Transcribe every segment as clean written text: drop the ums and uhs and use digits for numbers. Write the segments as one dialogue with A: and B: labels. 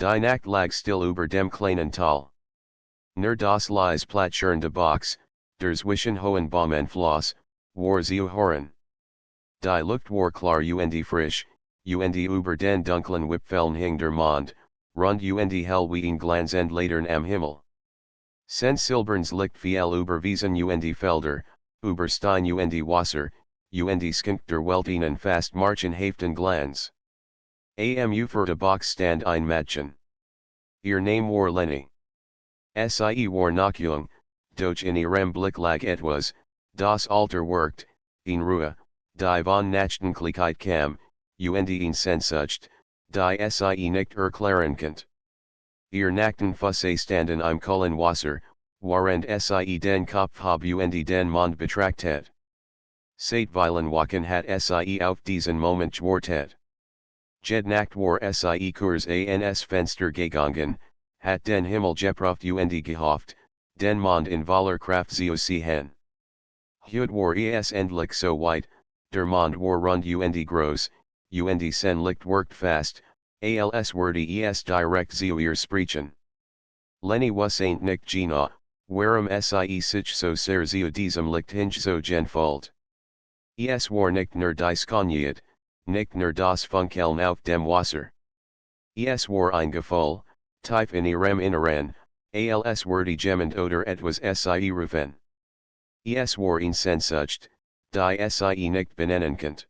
A: Die Nacht lag still über dem kleinen Tal. Nur das Lies platschernde Box, der zwischen hohen Bäumen floss, war zu hören. Die Luft war klar und frisch, und über den dunklen Wipfeln hing der Mond, rund und hell wie ein glanzend Latern am Himmel. Sen silberns Licht viel über Wiesen und Felder, über Stein und Wasser, und skink der Weltinen fast marchen Haften Glanz. Am für de Box stand ein Mädchen. Ihr Name war Leni. Sie war noch jung, doch in ihrem Blick lag etwas, das Alter wirkt, in Ruhe, die von Nachdenklichkeit kam, und in Sehnsucht, die sie nicht erklären konnte. Ihr nackten Füße standen im kalten Wasser, während sie den Kopf hob und den Mond betrachtet. Seit vielen Wochen hat sie auf diesen Moment gewartet. Jede Nacht war sie kurz ans Fenster gegangen, hat den Himmel geprüft und gehofft, den Mond in voller Kraft zu sehen. Heute war es endlich so weit, der Mond war rund und groß, und sein Licht wirkt fast, als würde es direkt zu ihr sprechen. Leni wusste nicht genau, warum sie sich so sehr zu diesem Licht hingezogen. Es war nicht nur dies Konjit, nicht nur das Funkeln auf dem Wasser. Es war ein Gefühl, tief in ihrem Inneren, als würde jemand oder etwas sie rufen. Es war eine Sehnsucht, die sie nicht benennen konnte.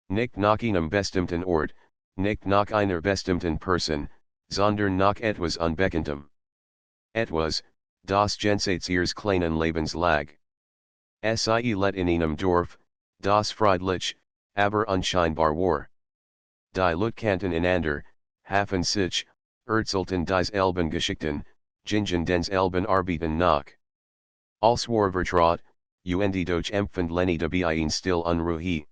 A: Nicht nach einem bestimmten Ort, nicht nach einer bestimmten Person, sondern nach etwas Unbekanntem. Etwas, das jenseits ihres kleinen Lebens lag. Sie let in einem Dorf, das friedlich, aber unscheinbar war. Die Lutkannten einander, hafen sich, erzählten dies Elben Geschichten, gingen des Elben Arbeiten nach. Als war vertraut, und doch empfand Leni dabei ein still Unruhe.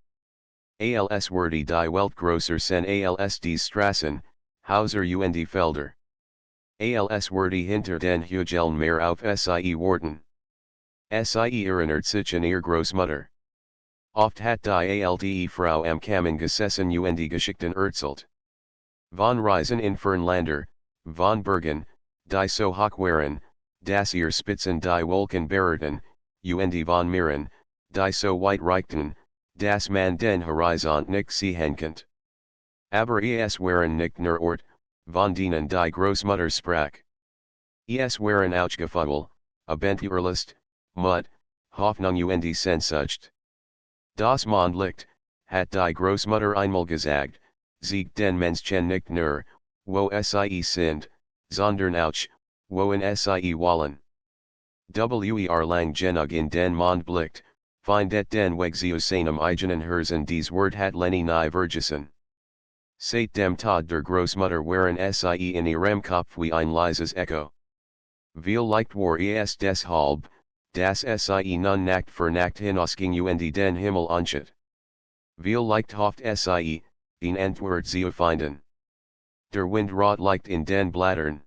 A: Als würde die Welt größer sein als die Straßen, Häuser und Felder. Als würde hinter den Hügeln mehr auf sie warten. Sie erinnert sich an ihr Großmutter. Oft hat die alte Frau am Kamin gesessen und Geschichten erzählt. Von Reisen in Fernländer, von Bergen, die so hoch waren, dass ihr Spitzen die Wolken berührten, und von Meeren, die so weit reichten, dass man den Horizont nicht sehen konnte. Aber es waren nicht nur Ort, von denen die Großmutter sprach. Es waren auch Gefühle, Abenteuerlust, Mut, Hoffnung und Sehnsucht. Das Mondlicht, hat die Großmutter einmal gesagt, siegt den Menschen nicht nur, wo sie sind, sondern auch, wohin sie wollen. Lang genug in den Mondlicht, findet den Weg zu seinem eigenen Herzen dies Wort hat Leni nie vergessen. Seit dem Tod der Großmutter waren sie in ihrem Kopf wie ein leises Echo. Vielleicht war es deshalb, dass sie nun Nacht für Nacht hinausging und den Himmel anschaut. Vielleicht hofft sie, eine Antwort zu finden. Der Wind rot liegt in den Blättern.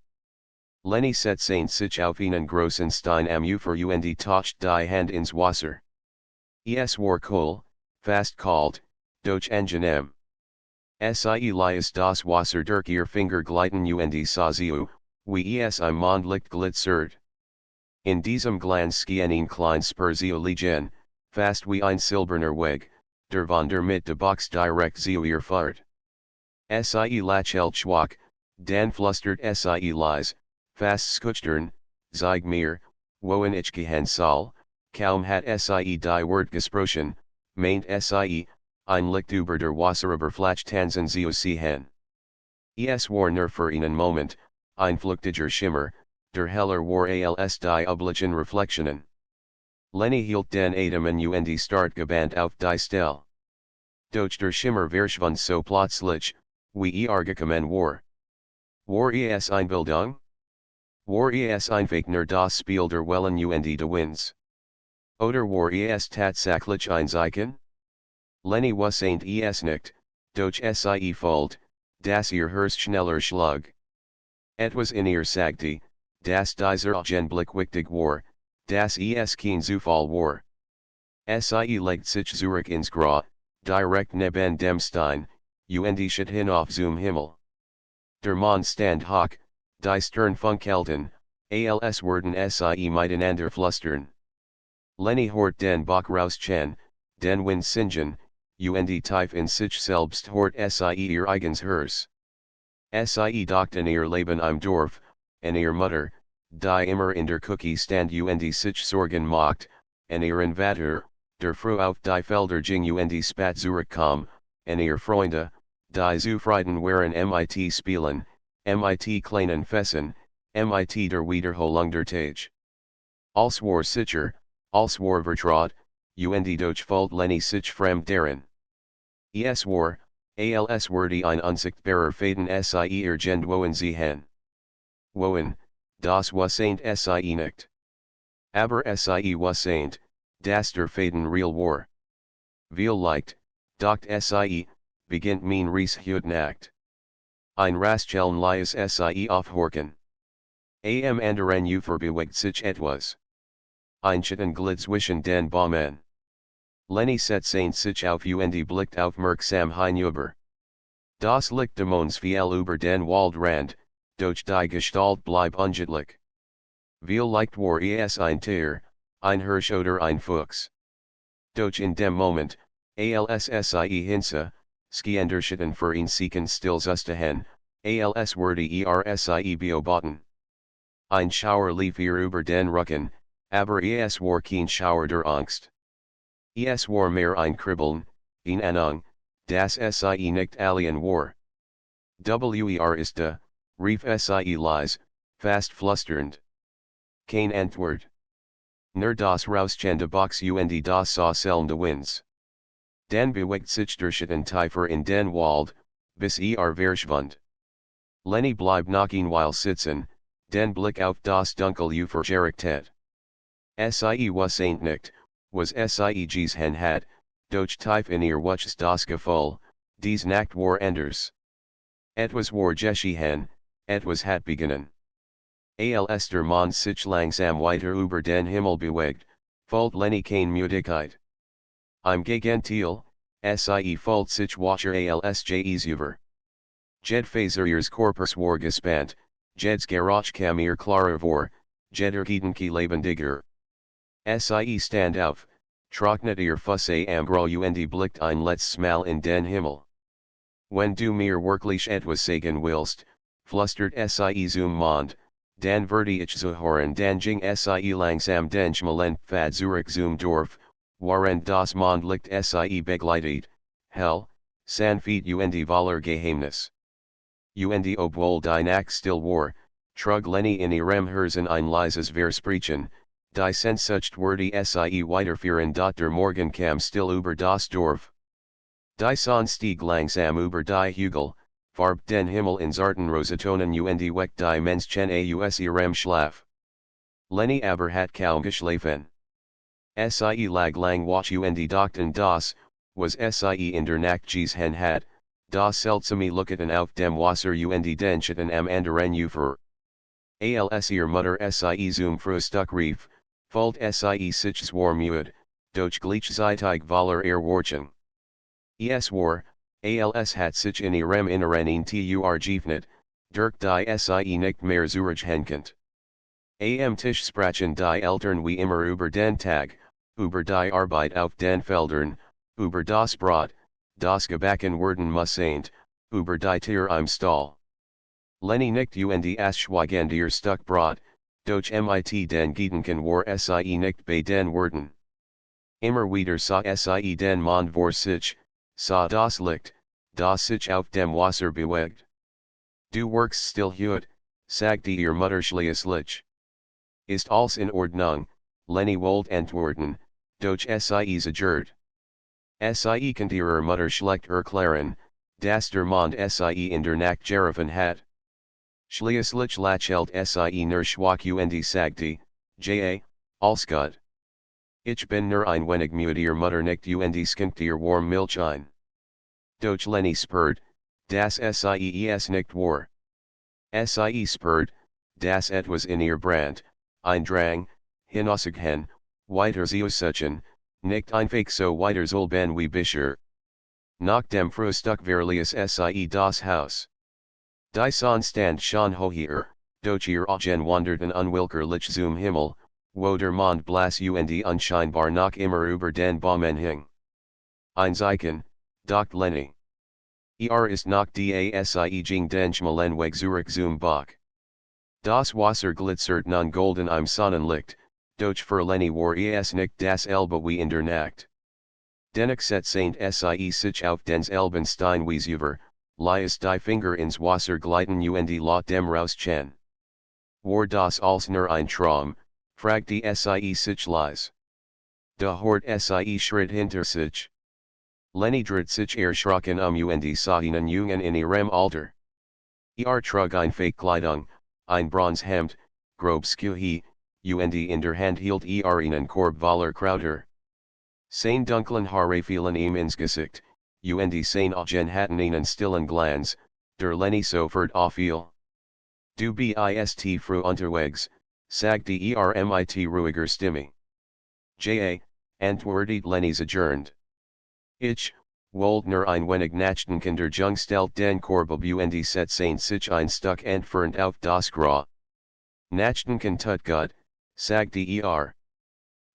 A: Leni setzte sich auf einen großen Stein am Ufer und taucht die Hand ins Wasser. Es war cool, fast kalt, doch angenehm. Sie ließ das Wasser durch ihr Finger gleiten und sah zu, wie es im Mondlicht glitzert. In diesem Glanz schien ein klein Spur zu liegen, fast wie ein silberner Weg, der von der mit der Box direkt zu ihr fährt. Sie lächelt schwach, dann flüstert sie leise, fast schüchtern, zeig mir, wohin ich gehen soll, kaum hat sie die Wort gesprochen, meint sie, ein Licht über der Wasseroberfläche zu sehen. Es war nur für einen Moment, ein flüchtiger Schimmer, der heller war als die üblichen Reflexionen. Leni hielt den Atem und start gebannt auf die Stelle. Doch der Schimmer verschwand so plötzlich, wie gekommen war. War es Einbildung? War es einfach nur das Spiel der Wellen und de Winds? Oder war es tatsächlich ein Zeichen? Leni wusste es nicht, doch sie fühlt, dass ihr Herz schneller schlug. Etwas in ihr sagte, dass dieser Augenblick wichtig war, dass es kein Zufall war. Sie legt sich zurück ins Grau, direkt neben dem Stein, und schaut hinauf zum Himmel. Der Mann stand hoch, die Stern funkelten, als werden sie miteinander flüstern. Lenny hort den Bach rauschen, den Wind singen, und tief in sich selbst hort sie ihr eigens Herz. Sie dachten ihr Leben im Dorf, en ihr Mutter, die immer in der Küche stand und sich Sorgen macht, en ihren Vater, der Frau auf die Felder ging und spat zurückkam, en ihr Freunde, die zufrieden waren mit Spielen, mit kleinen Fessen, mit der Wiederholung der Tage. Als war sicher, als war vertraut, und doch fällt Lenny sich fremd darin. Es war, als würde ein unsichtbarer Faden sie irgend wohin ziehen. Wohin, das wasn't sie nicht. Aber sie wasn't, dass der Faden real war. Vielleicht, docht sie, beginnt mein Reis heute Nacht. Ein Rastchellen lies sie aufhorchen. Am anderen Uferbewegt sich etwas. Ein Schatten glitt zwischen den Bäumen. Lenny setzte sich auf und blickt aufmerksam hinüber. Das Licht des Monds fiel über den Waldrand, doch die Gestalt blieb unschädlich. Vielleicht war es ein Tier, ein Hirsch oder ein Fuchs. Doch in dem Moment, als sie hinsa, skiender Schatten für ihn sieken stillzustehen, als würde sie beobachten. Ein Schauer lief ihr über den Rücken, aber es war kein Schauer der Angst. Es war mehr ein Kribbeln, ein Ahnung, das sie nicht alien war. Ist da, rief sie leise, fast flüsternd. Kein Antwort. Nur das Rauschen der Box und das Sauseln Winds. Dann bewegt sich der Schatten tiefer in den Wald, bis verschwand. Lenny blieb noch ein Weile sitzen, den Blick auf das Dunkel Ufer gerichtet. Sie wasn't nicht, was sie gesehen hat, doch tief in ihr wuchs das Gefühl, dies Nacht war anders. Etwas war geschehen, etwas hat begonnen. Als der Mond sich langsam weiter über den Himmel bewegt, folgt Lenny keine Müdigkeit. Im Gegenteil, sie fühlt sich wacher als je über. Jed Faser ihres Korpus war gespannt, Jed's Geruch kam ihr klarer vor, Jeder Gedanke lebendiger. Sie stand auf, trocknet ihr Fusse am Bro und blickt ein letztes Mal in den Himmel. Wenn du mir wirklich etwas sagen willst, flüstert sie zum Mond, dann werde ich zuhören, dann ging sie langsam den schmalen Pfad zurück zum Dorf, waren das Mondlicht sie begleitet, hell, sanft und voller Geheimnis. Und obwohl die Nacht still war, trug Lenny in ihrem Herzen ein leises Versprechen, die Sehnsucht wurde sie weiterführen. Der Morgen kam still über das Dorf. Die Sonne stieg langsam über die Hügel, farbt den Himmel in zarten Rosatonen und weckt die Menschen aus ihrem Schlaf. Lenny aber hat kaum geschlafen. Sie lag lang wach und dachten das, was sie in der Nacht gesehen hat, das seltsame Lucketen auf dem Wasser und den Schatten am anderen Ufer. Als ihr Mutter sie zum Frühstück rief, fühlt sie sich zwar müde, doch gleichzeitig voller Erwartung. Es war, als hat sich in ihrem Inneren ein geöffnet, durch die sie nicht mehr zurückkennt. Am Tisch sprachen die Eltern wie immer über den Tag, über die Arbeit auf den Feldern, über das Brot, das gebacken werden musste, über die Tiere im Stall. Lenny nickt und as schweigend ihr Stück Brot, doch mit den Gedanken war sie nicht bei den Worten. Immer wieder sah sie den Mond vor sich, sah das Licht, das sich auf dem Wasser bewegt. Du workst still heute, sagte ihr Mutter schließlich. Ist alles in Ordnung, Lenny wollte antworten, doch sie zagert. Sie konnte ihrer Mutter schlecht erklären, dass der Mond sie in der Nacht gerufen hat. Schließlich lächelt sie nur schwach und sagte, alles gut. Ich bin nur ein wenig müde. Ihr Mutter nickt und schenkte ihr warm Milch ein. Doch Lenny spürt, dass sie es nicht war. Sie spürt, dass etwas in ihr brannt, ein Drang, hinausgehen, weiter zu suchen, nicht einfach so weiter soll ben wie bisher. Nach dem Frühstück verließ sie das Haus. Die Stand schon hoher, doch ihr Augen wanderten unwillkürlich zum Himmel, wo der Mond blass und unscheinbar noch immer über den Bäumen hing. Ein Zeichen, doch Lenny. Ist noch das den Schmalenweg zurück zum Bach. Das Wasser glitzert nun golden im Sonnenlicht, doch für Lenny war es nicht das Elbe wie in der Nacht. Dennoch Saint sich auf den Elbenstein wies über, lies die Finger ins Wasser gleiten und laut dem Rauschen. War das als nur ein Traum, fragte sich leise. Da hort Schritt hinter sich. Lenny dreht sich erschrocken und sah einen Jungen in ihrem Alter. Trug ein Fake-Kleidung, ein Bronzehemd, grob Schuhe, und in der Hand hielt einen Korb voller Krauter. Seine dunklen Haare fielen ihm ins Gesicht, und seine Augen hatten einen stillen Glanz, der Lenny sofort auffiel. Du bist früh unterwegs, sagte mit ruhiger Stimme. Antwortet Lenny's adjourned. Ich, wollte nur ein wenig nachdenken der Jung stellt den Korb ab und setzte sich ein Stück entfernt auf das Gras. Nachdenken tut gut, sagte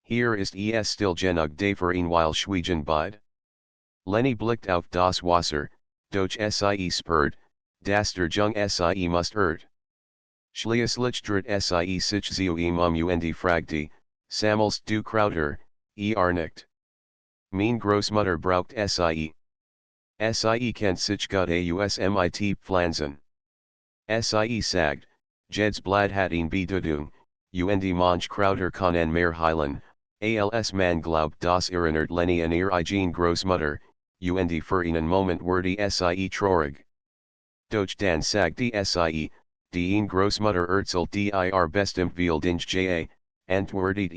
A: Hier ist es still genug dafür ein weil schweigen beid. Lenny blickt auf das Wasser, doch spürt, dass der Jung must Schließlich dreht sich zu ihm und fragte, sammelst du Krauter, nicht. Mein Großmutter braucht kennt sich gut aus mit Pflanzen. Sagt, Jeds Blad hat ihn Bedeutung, und manch Krauter kann mehr heilen, als man glaubt das erinnert Lenny an eigen Großmutter, und für einen Moment wurde traurig. Doch dann sagte die ein Großmutter erzählt bestimmt viel Dinge, antwortet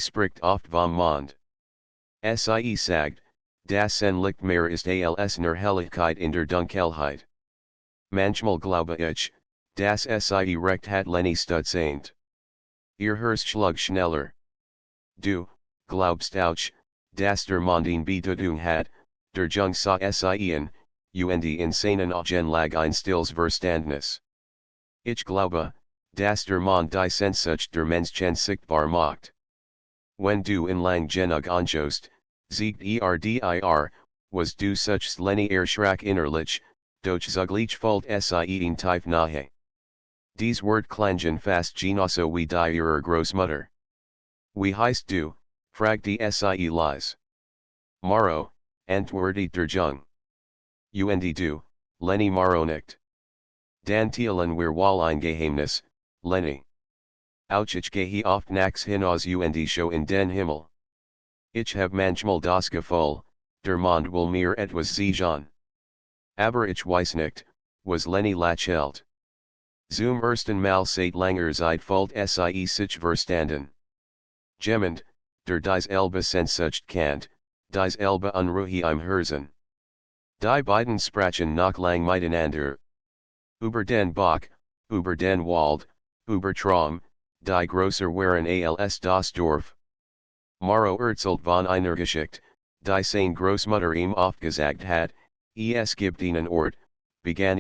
A: spricht oft vom Mond. Sagt, das Licht mehr ist als nur Helligkeit in der Dunkelheit. Manchmal glaube ich, dass recht hat Lenny stutzend. Hörst schlug schneller. Du, glaubst auch, dass der Mond eine Bedeutung hat, der Jung sah in, und in seinen Augen lag ein stilles Verständnis. Ich glaube, dass der Mond die Sehnsucht der Menschen sichtbar macht. Wenn du in lang genug anschaust, siegt was du suchst Lenny erschrak innerlich, doch zugleich folgt in tief nahe. Dies Wort klangen fast genauso wie die ihrer Großmutter. Wie heißt du, fragte leise. Maro, antwortet der Jung. Und du, Lenny Maro nicht. Dan Thielen wir wohl ein Geheimnis, Lenny. Auch ich gehe oft nachts hinaus und show in den Himmel. Ich hab manchmal das Gefühl, der Mond will mir etwas sehen. Aber ich weiß nicht, was Lenny lächelt. Zum ersten Mal seit langer Zeit folgt sich verstanden. Jemand, der dies Elbe Sehnsucht kennt, dies Elbe Unruhe im Herzen. Die beiden sprachen noch lang miteinander. Über den Bach, über den Wald, über Traum, die grosser waren als das Dorf. Maro erzählt von einer Geschichte, die seine Großmutter ihm aufgesagt hat, es gibt einen Ort, begann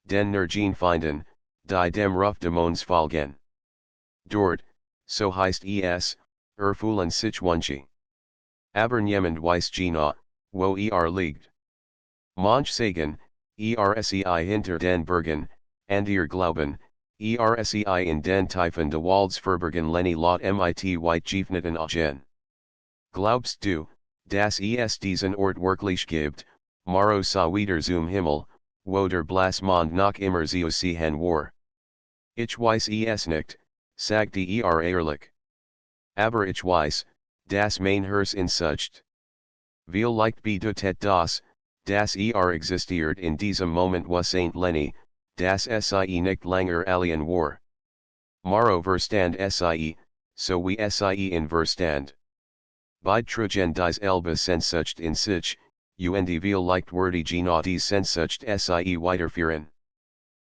A: den Nergin finden, die dem Ruf des Monds folgen. Dort, so heißt es, fühlen sich wunschig. Aber niemand weiß genau, wo liegt. Manch sagen, hinter den Bergen, and glauben, in den Tiefen des Walds verbergen Lenny laut mit Geefneten Augen. Glaubst du, dass es diesen Ort wirklich gibt, Maro sah wieder zum Himmel, wo der blass Mond noch immer zu sehen war. Ich weiß es nicht, sagte ehrlich. Aber ich weiß, dass mein Herz in sucht. Vielleicht bedeutet das, dass existiert in diesem Moment wo Saint Lenny, das nicht langer alien war. Maro verstand so wie in verstand. Beid trugen dies Elbe Sehnsucht in sich, und vielleicht wurde genau die Sehnsucht weiterführen.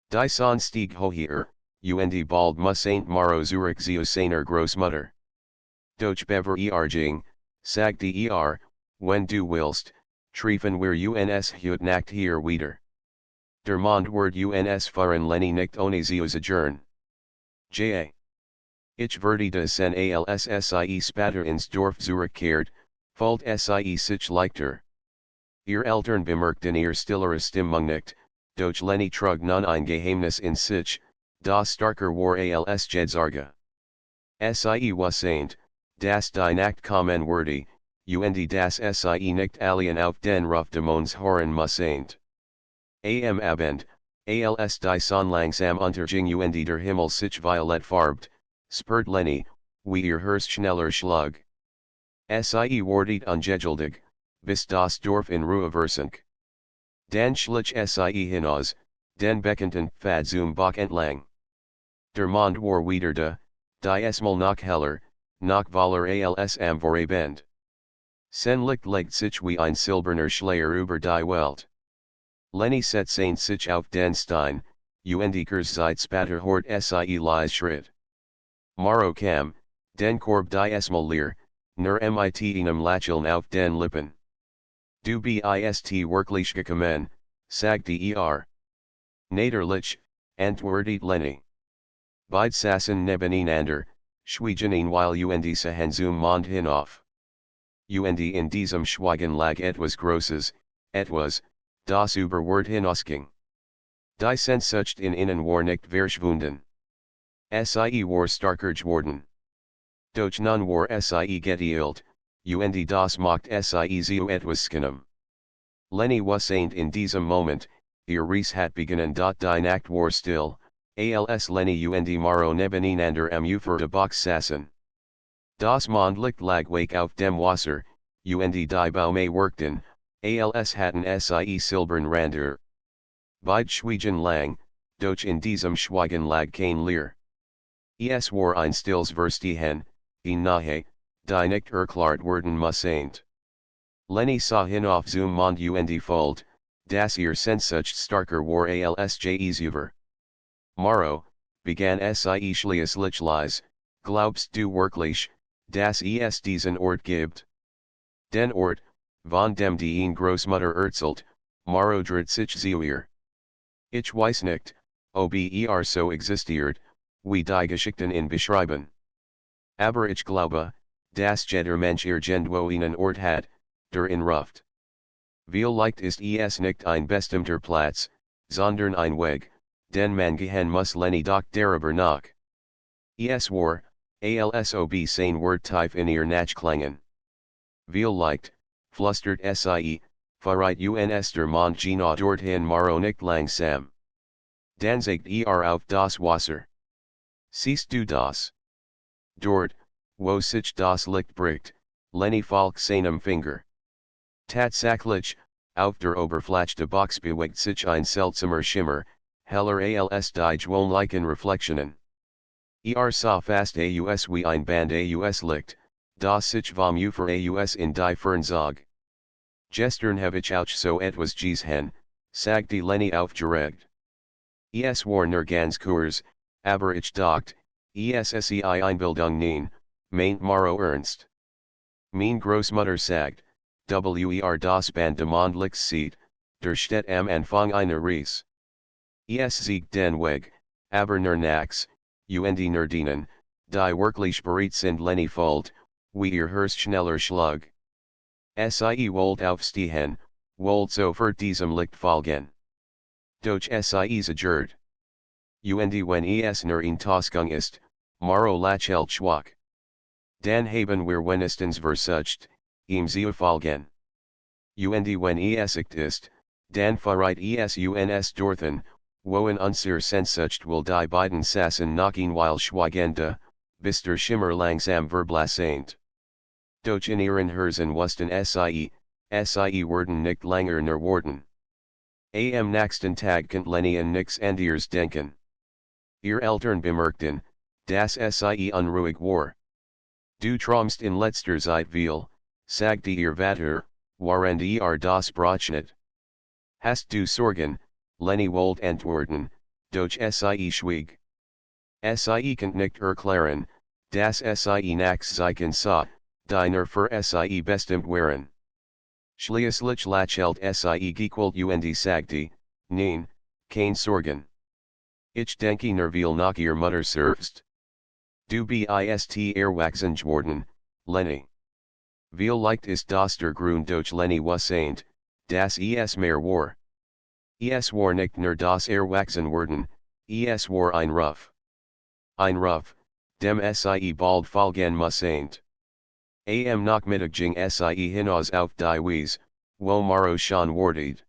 A: Die Sonne stieg hoher, und bald muss Saint Maro zurück zu seiner Großmutter. Doch bever ging, sagte wenn du willst, treffen wir uns heute Nacht hier wieder. Der Mondwort uns fahren Lenny nicht ohne Zeusagern. Ja. Ich werde des NALSSIE spatter ins Dorf zurückkehrt, falt sie sich leichter. Ihr Eltern bemerkten ihr stilleres Stimmung nicht, doch Lenny trug nun ein Geheimnis in sich, das starker war als Jedzarge. Sie wassaint, das die Nacht kommen würde, und das sie nicht alien auf den Ruf des Monds hören mussaint. Am Abend, als die Sonne langsam unterging und der Himmel sich violet farbt, spurt Lenny, wie ihr Herz schneller schlug. Sie wartet ungeduldig, bis das Dorf in Ruhe versank. Dann schlich sie hinaus, den bekannten Pfad zum Bach entlang. Der Mond war wieder da, die Esmal noch heller, noch voller als am Vorabend. Sein Licht legt sich wie ein silberner Schleier über die Welt. Lenny setzte sich auf den Stein, und Zeit spatter hort sie leise Schritt. Morrow kam, den Korb die Esmal leer, nur mit einem Lächeln auf den Lippen. Du bist wirklich gekommen, sagte Naderlich, antwortet Lenny. Beide saßen nebeneinander, schwiegen weil sahen zum Mond hinauf. Und in diesem Schweigen lag etwas Großes, etwas, das über Wort hinausging. Die Sehnsucht in ihnen war nicht verschwunden. Sie war starker geworden. Doch nun war sie geteilt, und das macht sie zu etwas Skinnem. Lenny wassaint in diesem Moment, ihr Reis hat begonnen. Die Nacht war still, als Lenny und Morrow nebeneinander am Ufer de Bach saßen. Das Mondlicht lag wake auf dem Wasser, und die Baume workten, als hatten sie silbern Rander. Beide schwiegen lang, doch in diesem Schweigen lag kein Leer. Es war ein stilles Verstehen, nahe, die nicht erklärt werden mussaint. Lenny sah hinauf zum Mond und Fold, das ihr Sehnsucht starker war als über. Morrow, begann sie schließlich leise, glaubst du wirklich, dass es diesen Ort gibt? Den Ort, von dem die Großmutter erzählt, Morrow dreht sich zu ihr. Ich weiß nicht, ob so existiert, wie die Geschichten in beschreiben. Aber ich glaube, dass jeder Mensch irgendwo einen Ort hat, der ihn ruft. Vielleicht ist es nicht ein bestimmter Platz, sondern ein Weg, den man gehen muss. Lenny doch darüber nach. Es war, als ob sein Wort tief in ihr nachklangen. Vielleicht, flüstert sie, verreit uns der Mond genau dorthin. Morrow nicht langsam. Dann zeigt auf das Wasser. Siehst du das? Dort, wo sich das Licht bricht, Lenny folgt seinem Finger. Tatsächlich, auf der Oberfläche des Bachs bewegt sich ein seltsamer Schimmer, heller als die gewöhnlichen Reflexionen. Sah fast aus wie ein Band aus Licht, das sich vom Ufer aus in die Ferne zog. Gestern habe ich auch so etwas gesehen, sagte Lenny aufgeregt. Es war nur ganz kurz, aber ich dachte, es sei Einbildung nein, meint Morrow ernst. Mein Großmutter sagt, das Band des Mondlichts sieht, der steht am Anfang einer Reise. Es siegt den Weg, aber nur nachts, und nur denen, die wirklich bereit sind. Lenny folgt, wie ihr Herz schneller schlug. Sie wollt aufstehen, wollt sofort diesem Licht folgen. Doch sie zagert. Und wenn es nur in Tosgung ist, Morrow lächelt schwach. Dann haben wir wenigstens versucht, ihm zu folgen. Und wenn es echt ist, dann verreit es uns dorthin, wo in unserer Sehnsucht will die beiden saßen noch weil schweigende, bis der Schimmer langsam verblassaint. Doch in ihren Herzen wussten sie werden nicht langer nur warten. Am nächsten Tag konnte Lenny an nix anderes denken. Ihr Eltern bemerkten, dass sie unruhig war. Du träumst in letzter Zeit viel, sagte ihr Vater, während das Brotschnitt. Hast du Sorgen, Lenny wollte antworten, doch sie schwieg. Sie konnte nicht erklären, dass sie nachts zeigen sah, die nur für sie bestimmt waren. Schließlich lächelt sie gequält und sagte, nein, kein Sorgen. Ich denke nur viel nach ihr Mutter selbst. Du bist erwachsen geworden, Lenny. Vielleicht ist das der Grund durch Lenny wasseint, dass es mehr war. Es war nicht nur das Erwachsenwerden, es war ein Ruf. Ein Ruf, dem Sie bald folgen musseint. Am Nachmittag ging Sie hinaus auf die Wiese, wo Maro schon wartet.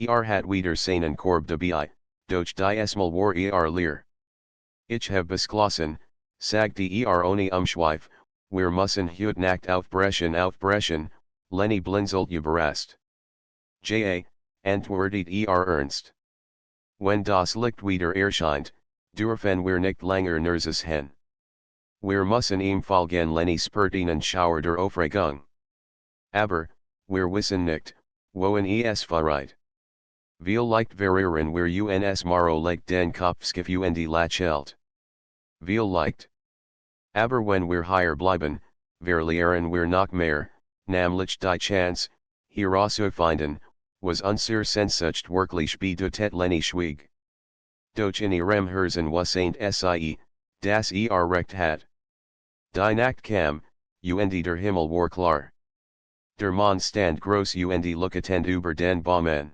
A: Hat wieder seinen Korb dabei, doch diesmal war leer. Ich hab beschlossen, sagte ohne Umschweif, wir müssen heute Nacht aufbrechen, Lenny blinzelt überrascht. Antwortet ernst. Wenn das Licht wieder erscheint, dürfen wir nicht länger nervös sein. Wir müssen ihm folgen, Lenny spürt einen Schauer der Aufregung. Aber, wir wissen nicht, wohin es führt. Vielleicht verlieren wir uns Maro legt den Kopfschiff und die Lachelt. Vielleicht. Aber wenn wir hier bleiben, verlieren wir noch mehr, nämlich die Chance, herauszufinden, was unser Sehnsucht wirklich bedeutet. Lenny schwieg. Doch in ihrem Herzen wasseint Sie, das recht hat. Die Nacht kam, und der Himmel war klar. Der Mond stand groß und leuchtend über den Bäumen.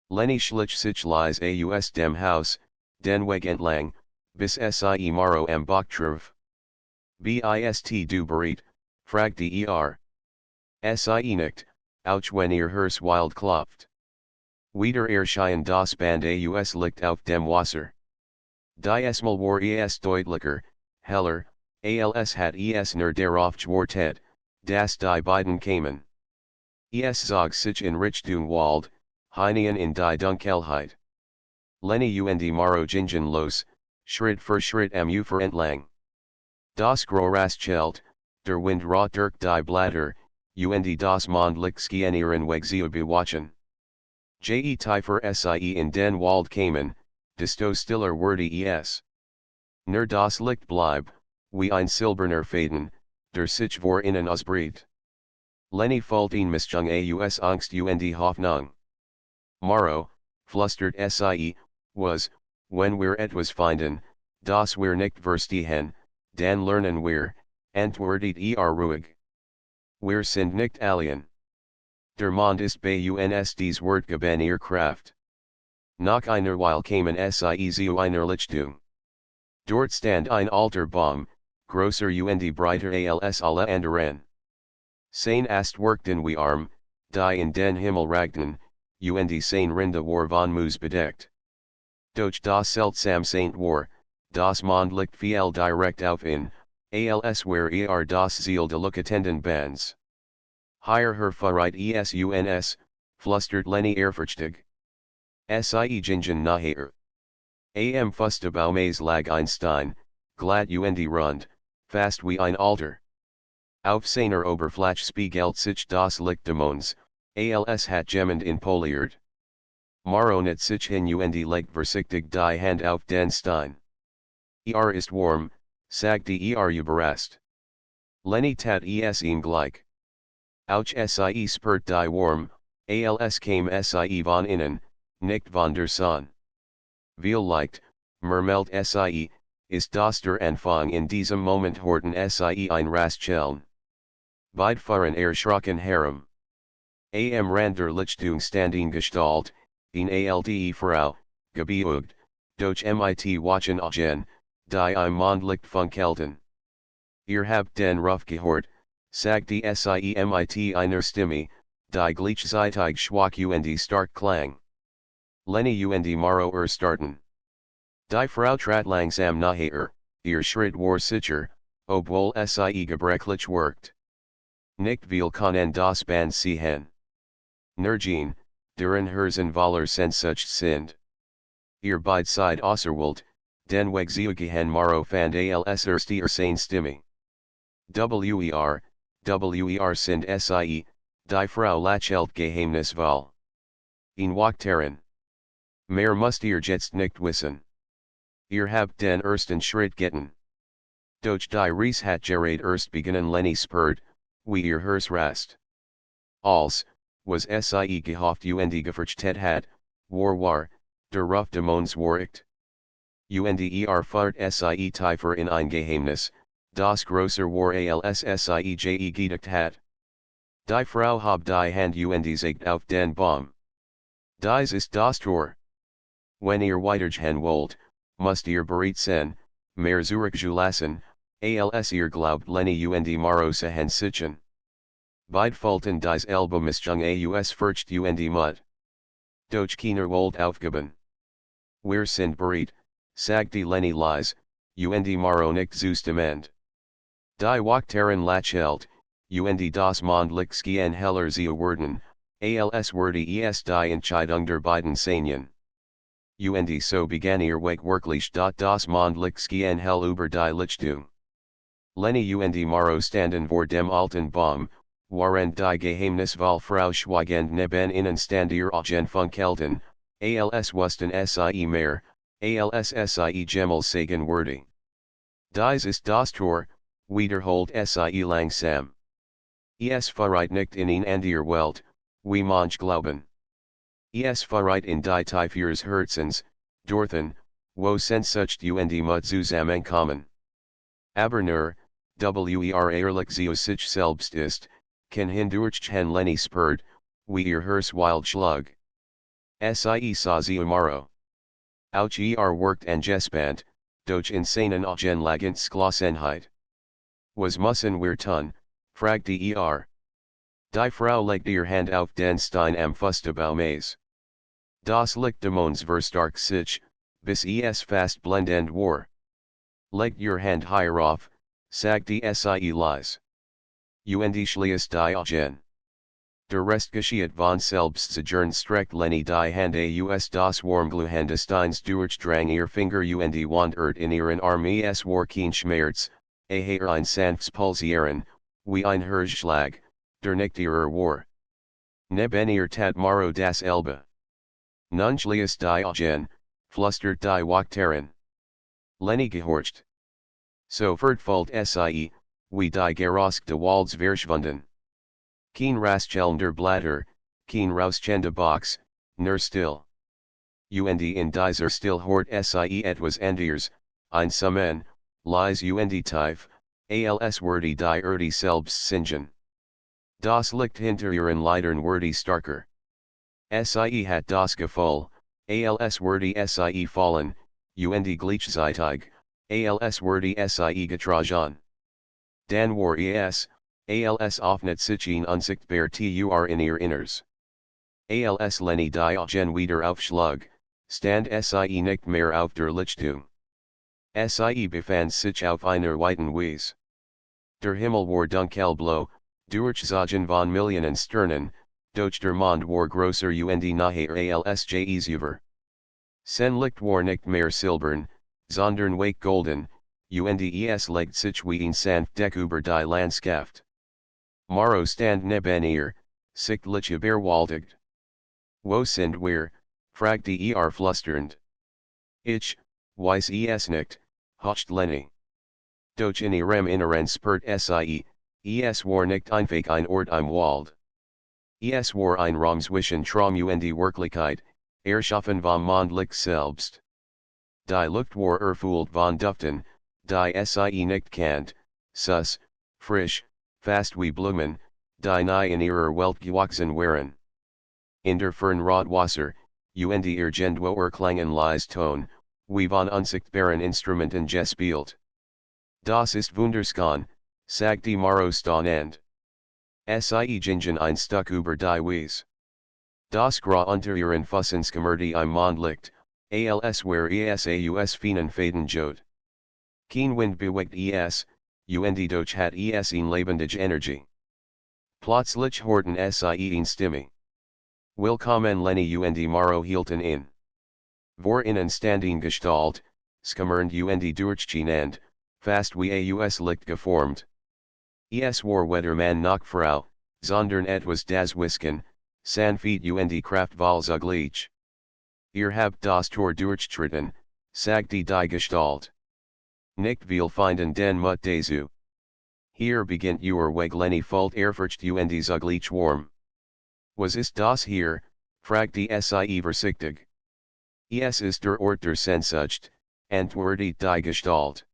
A: Lenny schlich sich leise aus dem Haus, den Weg entlang, bis Sie Maro am Bachtruf. Bist du bereit? Fragte Sie nicht, auch wenn Herz wild klopft. Wieder erschien das Band aus Licht auf dem Wasser. Diesmal war es deutlicher, heller, als hat es nur darauf gewartet, dass die beiden kamen. Es zog sich in Richtung Wald, hinein in die Dunkelheit. Lenny und Maro gingen los, Schritt für Schritt am Ufer entlang. Das große Zelt, der Wind raucht durch die Blätter, und das Mondlicht schien ihren Weg zu bewachen. Tiefer Sie in den Wald kamen, desto stiller wurde es. Nur das Licht blieb, wie ein silberner Faden, der sich vor ihnen ausbreitet. Lenny fühlt eine Mischung aus Angst und Hoffnung. Maro, flüstert Sie, was, wenn wir etwas finden, das wir nicht verstehen, dann lernen wir, antwortet ruhig. Wir sind nicht alien. Der Mond ist bei uns des Wertgeber ihrer Kraft. Nach einer Weile kamen Sie zu einer Lichtung. Dort stand ein alter Baum, größer und breiter als alle anderen. Seine Ast wirkten wie Arm, die in den Himmel ragten, und seine Rinde war von Moos bedeckt. Doch das seltsam Saint war, das Mondlicht fiel direkt auf ihn, als wär das Ziel de leuchtenden Bands. Hier hervorreit uns, flüstert Lenny ehrfurchtig. Sie gingen nachher. Am Fuste Baumes lag ein Stein, glatt und rund, fast wie ein Alter. Auf seiner Oberfläche spiegelt sich das Licht des Monds, als hat jemand ihn poliert. Maro nit sich hin und legt vorsichtig die Hand auf den Stein. Ist warm, sagte überrascht. Lenny tat es ihm gleich. Auch Sie spürt die warm, als kam Sie von innen, nicht von der Sonne. Vielleicht, murmelt Sie, ist das der Anfang. In diesem Moment horten Sie ein Rascheln. Beide fahren erschrocken herum. Am Rand der Lichtung standing Gestalt, eine alte Frau, gebeugt, durch mit Wachen Augen, die im Mondlicht funkelten. Habt den Ruf gehört, sagte Sie mit einer Stimme, die gleichzeitig schwach und stark klang. Lenny und Maro starten. Die Frau trat langsam nachher, ihr Schritt war sicher, obwohl Sie gebrechlich wirkt. Nicht viel können das Band sehen. Nergien, deren Herzen voller Sehnsucht sind. Beide Seid außerwelt, den Weg zu gehen. Maro fand als erste seine Stimme. Wer sind Sie, die Frau lachelt geheimnisvoll. In Wachteren. Mehr müsst jetzt nicht wissen. Habt den ersten Schritt getan. Doch die Reise hat gerade erst beginnen. Lenny spürt, wie Herz rast. Als, was Sie gehofft und gefürchtet hat, war, Der Ruf des Monds warigt. Under fahrt sie tiefer in ein Geheimnis, das großer war als sie je gedacht hat. Die Frau hab die Hand zeigt auf den Baum. Dies ist das Tor. Wenn ihr weitergehen wollt, müsst ihr bereit sein, mehr zurückzulassen, als ihr glaubt Lenny maro sehen sitzen. Beid Fulton dies Elbummischung aus Furcht Mut. Doch keiner wollt aufgeben. Wir sind bereit, sagt die Lenny Lies, maro nicht zustimmt. Die Wachtaren Lachelt, das Mondlicht skien heller zu werden, als würde es die Entscheidung der beiden sein. So begann ihr Weg wirklich das Mondlicht skien hell über die Lichtung. Lenny maro standen vor dem alten Baum, waren die Geheimnisvolle Frau schweigend neben ihnen stand ihr Augen funkelten, als wussten sie mehr, als sie Gemmel sagen würde. Dies ist das Tor, wiederholt sie langsam. Es verreit nicht in an der Welt, wie manch glauben. Es verreit in die Tiefers Herzens, dorthin, wo Sehnsucht Mut zusammenkommen. Aber nur, ehrlich zu sich selbst ist, kann hindurchgehen Lenny spürt, wie ihr Herz wild schlug. Sie sah sie maro. Auch workt angespannt, doch in seinen Augen lagent Geschlossenheit. Was müssen wir tun, fragte Die Frau legt ihr Hand auf den Stein am Fuß des Baumes. Das Licht des Monds verstark sich, bis es fast blendend war. Legt ihr Hand higher auf, sagte sie leise. Schließt die Augen. Der Rest geschieht von selbst zern streckt Lenny die Hand aus das warmgluhende Steins durchdrang ihr Finger wandert in ihren Arm es war kein Schmerz, ein sanftes Pulsieren, wie ein Herzschlag, der nicht ihrer war. Neben ihr tat maro das Elbe. Nun schließt die Augen, flüstert die Wachtaren. Lenny gehorcht. Sofort folgt sie, wie die Gerosk de Walds verschwunden. Kein Rascheln der Blätter, kein Rauschen de Box, nur still. In dieser still hort sie etwas anderes, ein Summen, lies tief, als würde die selbst singen. Das Licht hinter ihren Lidern wurde starker. Sie hat das Gefühl, als würde sie fallen, gleichzeitig, als würde sie getragen. Dan war als offnet sich ein unsichtbar Tor in ihr Inners. Als Lenny die Augen wieder aufschlug, stand sie nicht mehr auf der Lichtung. Sie befand sich auf einer weiten Wiese. Der Himmel war dunkelblau, durchzogen von Millionen Sternen, doch der Mond war größer nachher als je zuvor. Sein Licht war nicht mehr silbern, sondern wake golden, es legt sich wie ein sanft Deck über die Landschaft. Maro stand neben ihr, sichtlich überwältigt. Wo sind wir, fragte flüsternd. Ich, weiß es nicht, hocht Lenny. Doch in ihrem Inneren spürt sie, es war nicht einfach ein Ort im Wald. Es war ein Raum zwischen Traum und Wirklichkeit, erschaffen vom Mondlicht selbst. Die Luft war erfüllt von Duften, die sie nicht kennt, süß, frisch, fast wie Blumen, die nie in ihrer Welt gewachsen waren. In der Fern Rotwasser, irgendwo klangen leise Ton, wie von unsichtbaren Instrumenten gespielt. Das ist wunderschön, sagte Maro staunend. Sie gingen ein Stück über die Wiese. Das unter ihren Füßen schimmerte im Mondlicht, als wär es aus feinen Fäden jod. Kein Wind bewegt es, doch hat es eine lebendige Energie. Plötzlich horten sie eine Stimme. Willkommen Lenny Maro hielten in. Vor ihnen standing Gestalt, skimmernd durchscheinend, fast wie aus Licht geformt. Es war weder Mann noch Frau, sondern etwas das Whisken, sanfte kraftvoll. Ihr habt das Tor durchtreten, sagte die Gestalt. Nicht viel finden den Mut dazu. Hier beginnt your Weg Lenny folgt Ehrfurcht zugleich warm. Was ist das hier, fragte sie vorsichtig. Es ist der Ort der Sehnsucht, entwortet die Gestalt.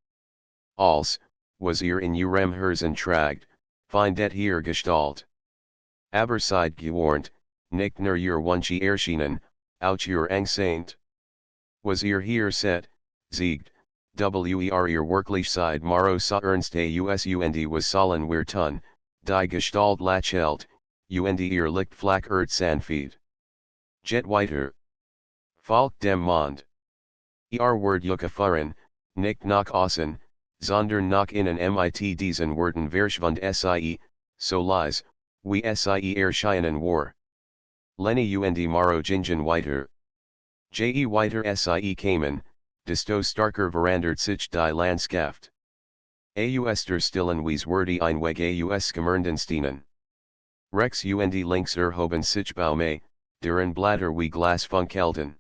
A: Als, was in eurem Herzen tragt, findet hier Gestalt. Aber seid gewarnt, nicht nur ihr Wünsche erschienen, auch ihr Angst. Was hier set, siegt, ihr wirklich seid Maro sa ernst aus und was sollen wir tun, die Gestalt lachelt, und ihr licht flach sanfte. Jet weiter. Folgt dem Mond. Word fahren, nicht nach außen, sondern nach innen mit diesen Worten verschwund sie, so leise, wie sie erschienen war. Lenny und Maro gingen weiter. Weiter sie kamen, desto starker verandert sich die Landschaft. Aus der stillen Wies wurde ein Weg aus gemernden Steinen. Rex und links erhoben sich Baume, deren Blätter wie Glas funkelten.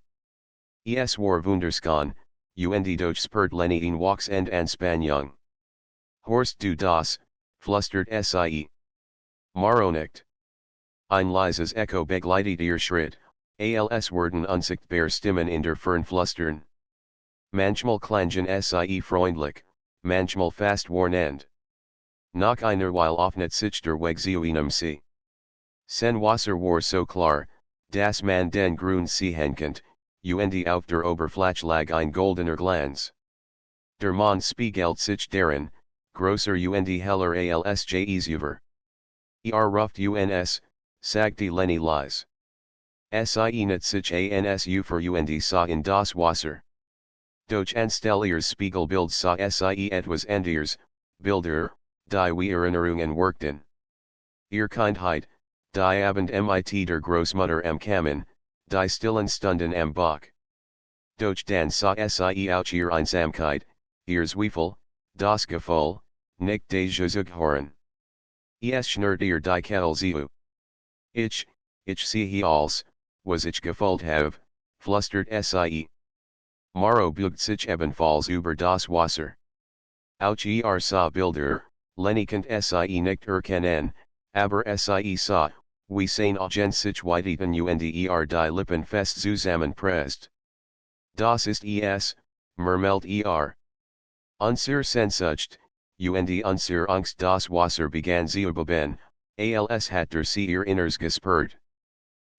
A: Es war wunderschön, und doch spurt Lenny in Wachsend Anspannung. Horst du das, flüstert sie. Maro nicht. Ein leises Echo begleitet ihr Schritt, als werden unsichtbare Stimmen in der Fern flüstern. Manchmal klangen sie freundlich, manchmal fast warnend. Nach einer Weile öffnet sich der Weg zu einem See. Sein Wasser war so klar, dass man den Grund sehen konnte, und auf der Oberfläche lag ein goldener Glanz. Der Mond spiegelt sich darin, größer und heller als je über. Ruft uns, sagte Lenny leise. Sie nicht sich ans Ufer und sah in das Wasser. Doch anstelle ihres Spiegelbild sah sie etwas anderes, Bilder, die wie Erinnerungen wirkten. Ihr Kindheit, die Abend mit der Großmutter am Kamin, die stillen Stunden am Bach. Doch dann sah sie auch ihr Einsamkeit, ihr Zweifel, das Gefühl, nicht des Zugehören. Es schnurrt ihr die Kettel zu. Ich sehe als, was ich gefühlt habe, flüstert sie. Maro beugt sich ebenfalls über das Wasser. Auch sah Bilder, Lenny konnte sie nicht erkennen, aber sie sah, wie seine Augen sich weiteten und die Lippen fest zusammenpresst. Das ist es, murmelt Unsere Sehnsucht, und unsere Angst das Wasser begann zu beben, als hat der See ihr Inners gespürt.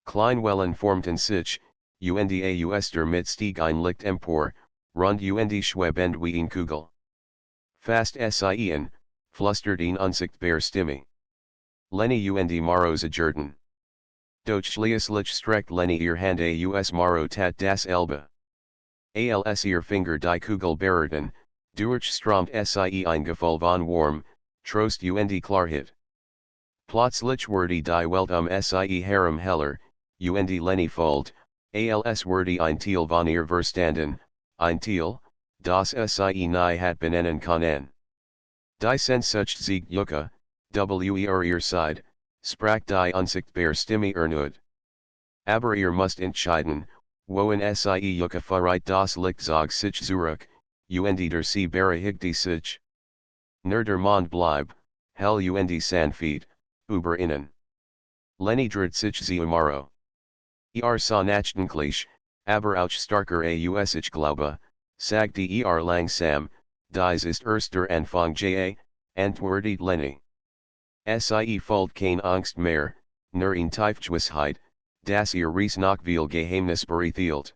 A: Kleinwellen formten sich, und aus der Mitte stieg ein Licht empor, rund und schwebend wie eine Kugel. Fast seien, flüstert eine unsichtbare Stimme. Lenny und Maro zerrten. Doch schließlich streckt Lenny ihr Hand aus Maro tat das Elbe. Als ihr Finger die Kugel berührten, durchströmt sie ein Gefühl von Warm, Trost und Klarheit. Plötzlich wurde die Welt sie herum heller, und Lenny fühlt, als wurde ein Teil von ihr verstanden, ein Teil, das sie nie hat benennen können. Die Sehnsucht siegt Yucca, ihr Seid, sprach die unsichtbare Stimme erneut. Aber ihr müsst entscheiden, wohin sie Yucca verreit das Licht zog sich zurück, und der See berechtigte sich. Nur der Mond bleib, hell und sanfte, über innen. Lenny dreht sich zu Maro. Sah nachdenklich, aber auch starker aus ich glaube, sagte langsam, dies ist erster Anfang antwortet Lenny. Sie fühlt keine Angst mehr, nur ein Tiefgewissheit, dass ihr noch viel Geheimnis bereithält.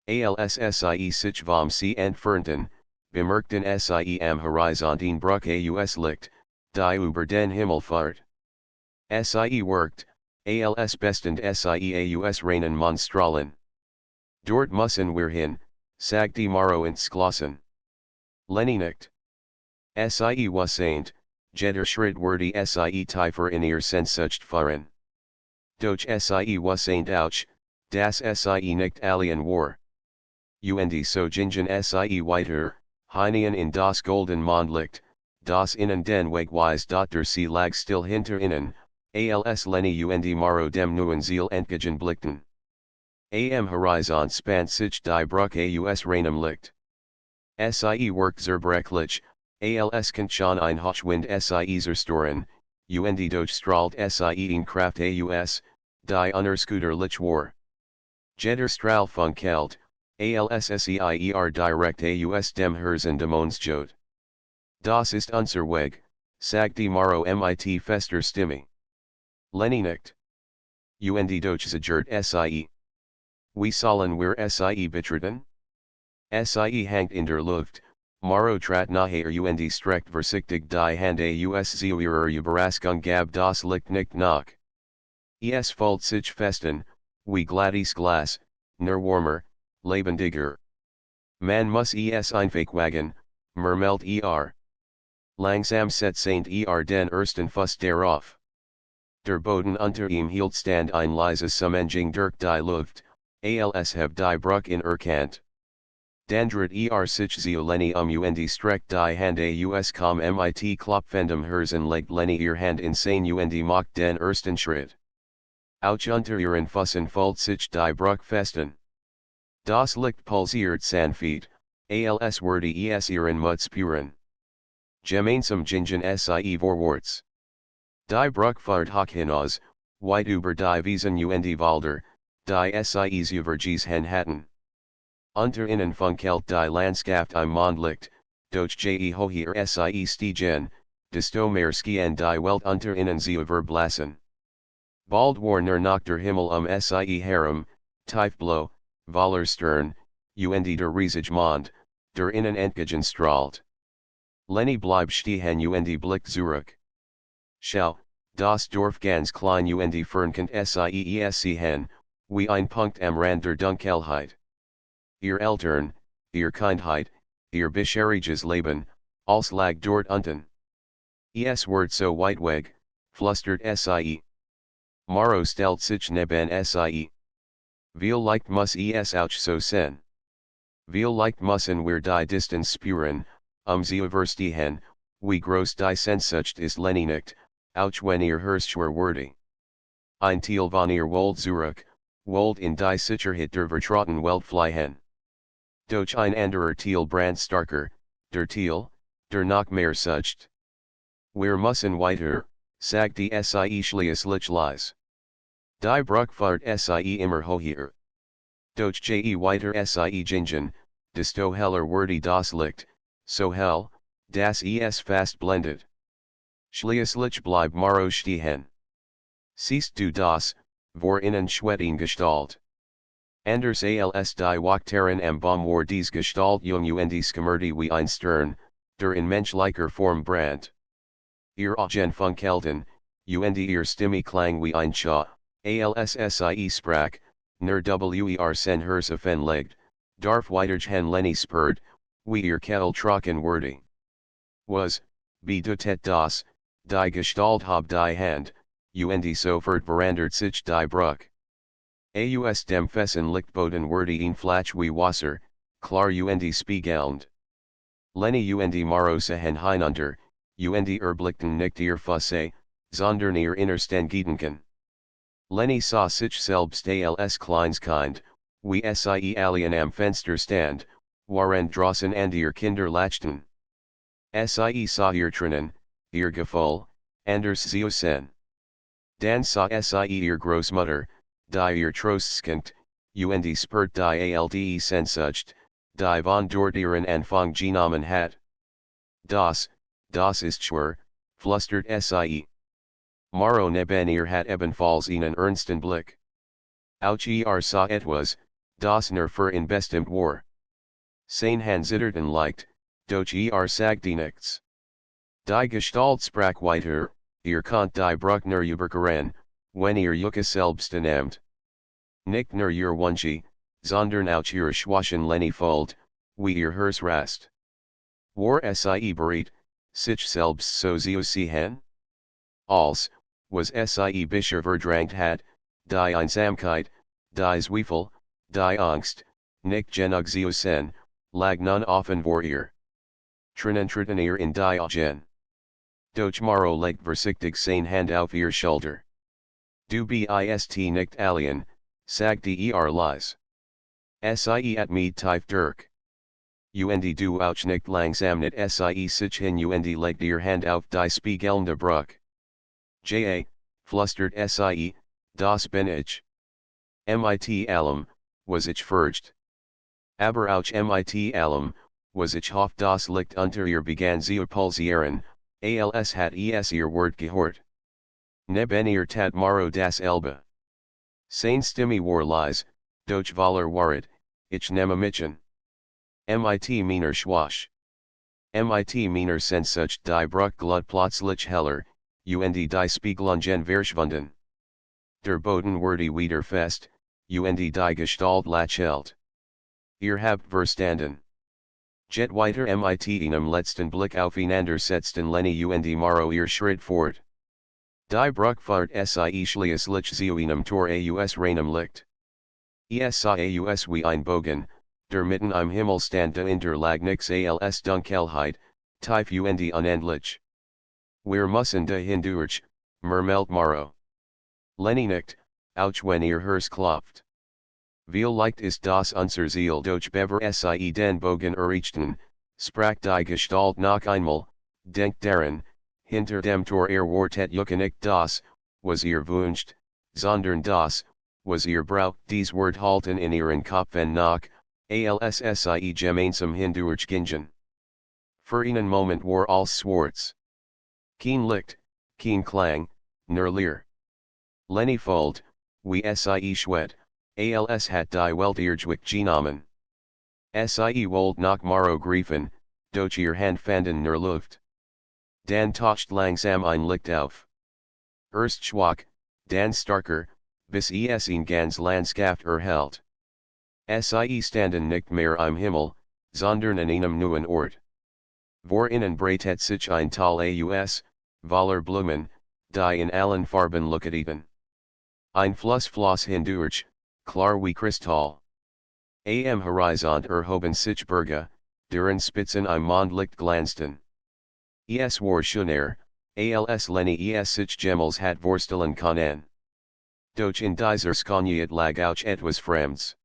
A: Als sie sich vom See entfernten, bemerkten sie am Horizont ein Bruch aus Licht, die über den Himmel fährt. Sie workt, als bestend sie aus reinen Mondstrahlen. Dort müssen wir hin, sagte Maro entschlossen. Lenny nickt. Sie wasseint, jeder Schritt wurde sie tiefer in ihr Sehnsucht fahren. Doch sie wasseint auch, dass sie nicht alien war. Und so gingen sie weiter, hinein in das golden Mondlicht, das innen den Weg weist der See lag still hinter innen, als Lenny und Maro dem neuen Ziel entgegen blickten. Am Horizont spannt sich die Bruch aus reinem Licht. Sie workt zerbrechlich, als kann schon ein Hochwind sie zerstoren, und doch strahlt sie in Kraft aus, die unerschütterlich war. Jeder Strahl funkelt, ALSSEIER direkt aus dem Herzen des Mondlicht. Das ist unser Weg, sagt die Maro mit fester Stimme. Lenny nicht. Und Deutschzugehört Sie. Wie sollen wir Sie betreten? Sie hängt in der Luft, Maro trat nachher und streckt vorsichtig die Hand aus zu ihrer Überraschung gab das Licht nicht nach. Es fühlt sich festen, wie glattes Glas, nur warmer, lebendiger. Man muss es einfach wagen, murmelt Langsam setzt den ersten Fuß darauf. Der Boden unter ihm hielt stand ein leises Summengung durch die Luft, als heb die Bruch in erkannt. Dann dreht sich zu Lenny und streckt die Hand aus mit klopfendem Herzen legt Lenny ihr Hand in seine und macht den ersten Schritt. Auch unter ihren Füßen fühlt sich die Bruch festen. Das Licht pulsiert sanft, als würde es ihren Mut spüren. Gemeinsam gingen Sie vorwärts. Die Bruch fahrt hoch hinaus, weit über die Wiesen und Wälder, die Sie übergesehen hatten. Unter ihnen funkelt die Landschaft im Mondlicht, durch die hoher Sie stiegen, desto mehr schien die Welt unter ihnen zu verblassen. Bald war nur noch der Himmel Sie herum, tiefblau, Wallerstern, und der riesige Mond, der innen entgegen strahlt. Lenny bleibt stehen und blickt zurück. Schau, das Dorf ganz klein und vernkend sehen, wie ein Punkt am Rand der Dunkelheit. Ihr Eltern, ihr Kindheit, ihr bisheriges Leben, alles lag dort unten. Es wird so weit weg, flüstert Sie. Maro stellt sich neben Sie. Vielleicht muss es auch so sein. Vielleicht müssen wir die Distanz spüren, zu überstehen, wie groß die Sehnsucht ist Lenny nicht, auch wenn ihr Hirschwerworthy. Ein Teil von ihr wollt zurück, wollt in die Sicherheit der vertrauten Welt fliehen. Doch ein anderer Teil brandt starker, der Teil, der noch mehr sucht. Wir müssen weiter, sagt die Sie schließlich leise. Die Bruch fahrt Sie immer höher. Doch je weiter Sie gingen, desto heller wurde das Licht, so hell, dass es fast blendet. Schließlich bleibt Maro stehen. Siehst du das, vor innen schwettin Gestalt. Anders als die Wachtaren am Baum war dies Gestalt jung und schimmerte wie ein Stern, der in menschlicher Form brandt. Ihr Augen funkelten, und ihr Stimme klang wie ein Cha, als Sie sprach, nur sen Herzen legt, darf weitergehen Lenny spurt, wie ihr Kettel trocken wurde. Was, bedeutet das, die Gestalt hab die Hand, und sofort verandert sich die Bruch. Aus dem Fessen Lichtboden wurde ein Flash wie Wasser, klar und spiegelnd. Lenny und Maro sahen hinunter, und erblickten nicht ihr Füße, sondern ihr innersten Gedanken. Lenny sah sich selbst als kleines Kind, wie Sie allen am Fenster stand, während draußen and ihr Kinder lachten. Sie sah ihr Tränen, ihr Gefühl, anders zu sein. Dann sah Sie ihr Großmutter, die ihr Trost schenkt, und spürt die alte Sehnsucht, die von dort ihren Anfang genommen hat. Das ist schwer, flüstert Sie. Maro neben ihr hat ebenfalls einen ernsten Blick. Auch sah etwas, das nur für ihn bestimmt war. Seine Hand zitterten leicht, doch sagte nichts. Die Gestalt sprach weiter, ihr könnt die Bruch nur überqueren, wenn ihr euch selbst annehmt. Nicht nur ihr Wünsche, sondern auch ihr Schwächen Lenny fühlt, wie ihr Herz rast. War Sie bereit, sich selbst so zu sehen? Als, was Sie bisher verdrängt hat, die Einsamkeit, die Zweifel, die Angst, nicht genug zu sein, lag nun offen vor ihr. Tränen treten ihr in die Augen. Doch Maro legt vorsichtig seine Hand auf ihr Schulter. Du bist nicht allein, sagte leise. Sie at me tief durch. Und du auch nicht langsam nicht Sie sich hin und legt ihr Hand auf die spiegelnde Bruch. Flüstert Sie, das bin ich. Mit allem, was ich fürcht. Aber auch mit allem, was ich hoffe das Licht unter ihr begann zu pulsieren, als hat es ihr Wort gehört. Neben ihr tat Maro das Elbe. Seine Stimme war leise, doch voller Wahrheit, ich nehme mich. Mit meiner Schwache. Mit meiner Sehnsucht die Bruchglut plötzlich heller, und die Spiegelungen verschwunden. Der Boden wurde wieder fest, und die Gestalt lächelt. Ihr habt verstanden. Jet weiter mit einem letzten Blick aufeinander setzten Lenny und Maro ihr Schritt fort. Die Bruchfahrt sie schließlich zu einem Tor aus reinem Licht. Es sah aus wie ein Bogen, der mitten im Himmel stand in der lag nix als Dunkelheit, tief und unendlich. Wir müssen dahin durch, murmelt Maro. Lenny nickt, auch wenn ihr Herz klopft. Viel leicht ist das unser Ziel doch bever sie den Bogen erreichten, sprach die Gestalt noch einmal, denkt daran, hinter dem Tor wartet nicht das, was ihr wünscht, sondern das, was ihr braucht. Dies Wort halten in ihren Kopfen noch, als sie gemeinsam hindurchgingen. Für einen Moment war alles schwarz. Kein Licht, kein Klang, nur Leer. Lenny folgt, wie sie schwet, als hat die Welt irrgewickt genommen. Sie wollt noch Maro griefen, doch ihr Hand fanden nur Luft. Dan taucht langsam ein Licht auf. Erst schwach, dann starker, bis es in ganz Landschaft erhellt. Sie standen nicht mehr im Himmel, sondern an einem neuen Ort. Vor innen breitet sich ein Tal aus, voller Blumen, die in allen Farben leuchteten. Ein Fluss floss hindurch, klar wie Kristall. Am Horizont erhoben sich Berge, deren Spitzen im Mondlicht glanzten. Es war schöner, als Lenny sich Gemels hat vorstellen können. Doch in dieser Skönheit lag auch etwas Fremds.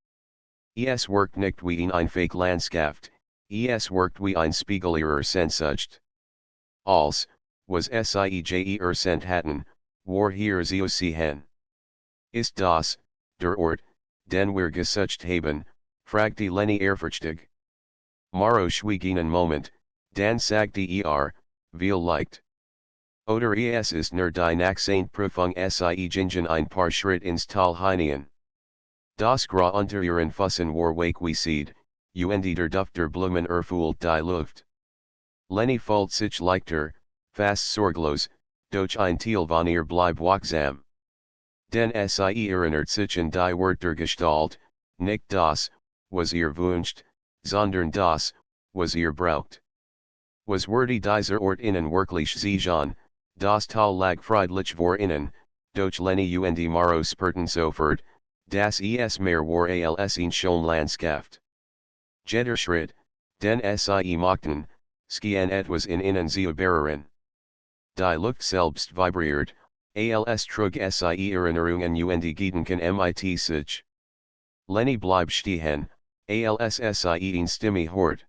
A: Es wirkt nicht wie ein Fake Landschaft, es wirkt wie ein Spiegel ihrer Sehnsucht. Als, was sie sent hatten, war hier zu sehen. Ist das, der Ort, den wir gesucht haben, fragte Lenny ehrfurchtig. Maro schwieg einen Moment, dann sagte viel leicht. Oder es ist nur die Nachsehnte Prüfung sie gingen ein paar Schritt ins Tal hinein. Das Gra unter ihren Füßen war weich wie Seed, und der Duft der Blumen erfüllt die Luft. Lenny fühlt sich leichter, fast sorglos, doch ein Teil von ihr bleibt wachsam. Denn sie erinnert sich an die Wort der Gestalt, nicht das, was ihr wünscht, sondern das, was ihr braucht. Was wurde dieser Ort innen wirklich sehen, das Tal lag friedlich vor innen, doch Lenny und Maro spürten sofort, dass es mehr war als ein schön Landschaft. Jeder Schritt, den sie machten, schien etwas in innen zu berühren. Die Luft selbst vibriert, als trug sie Erinnerungen und Gedanken mit sich. Lenny blieb stehen, als sie in Stimme hört.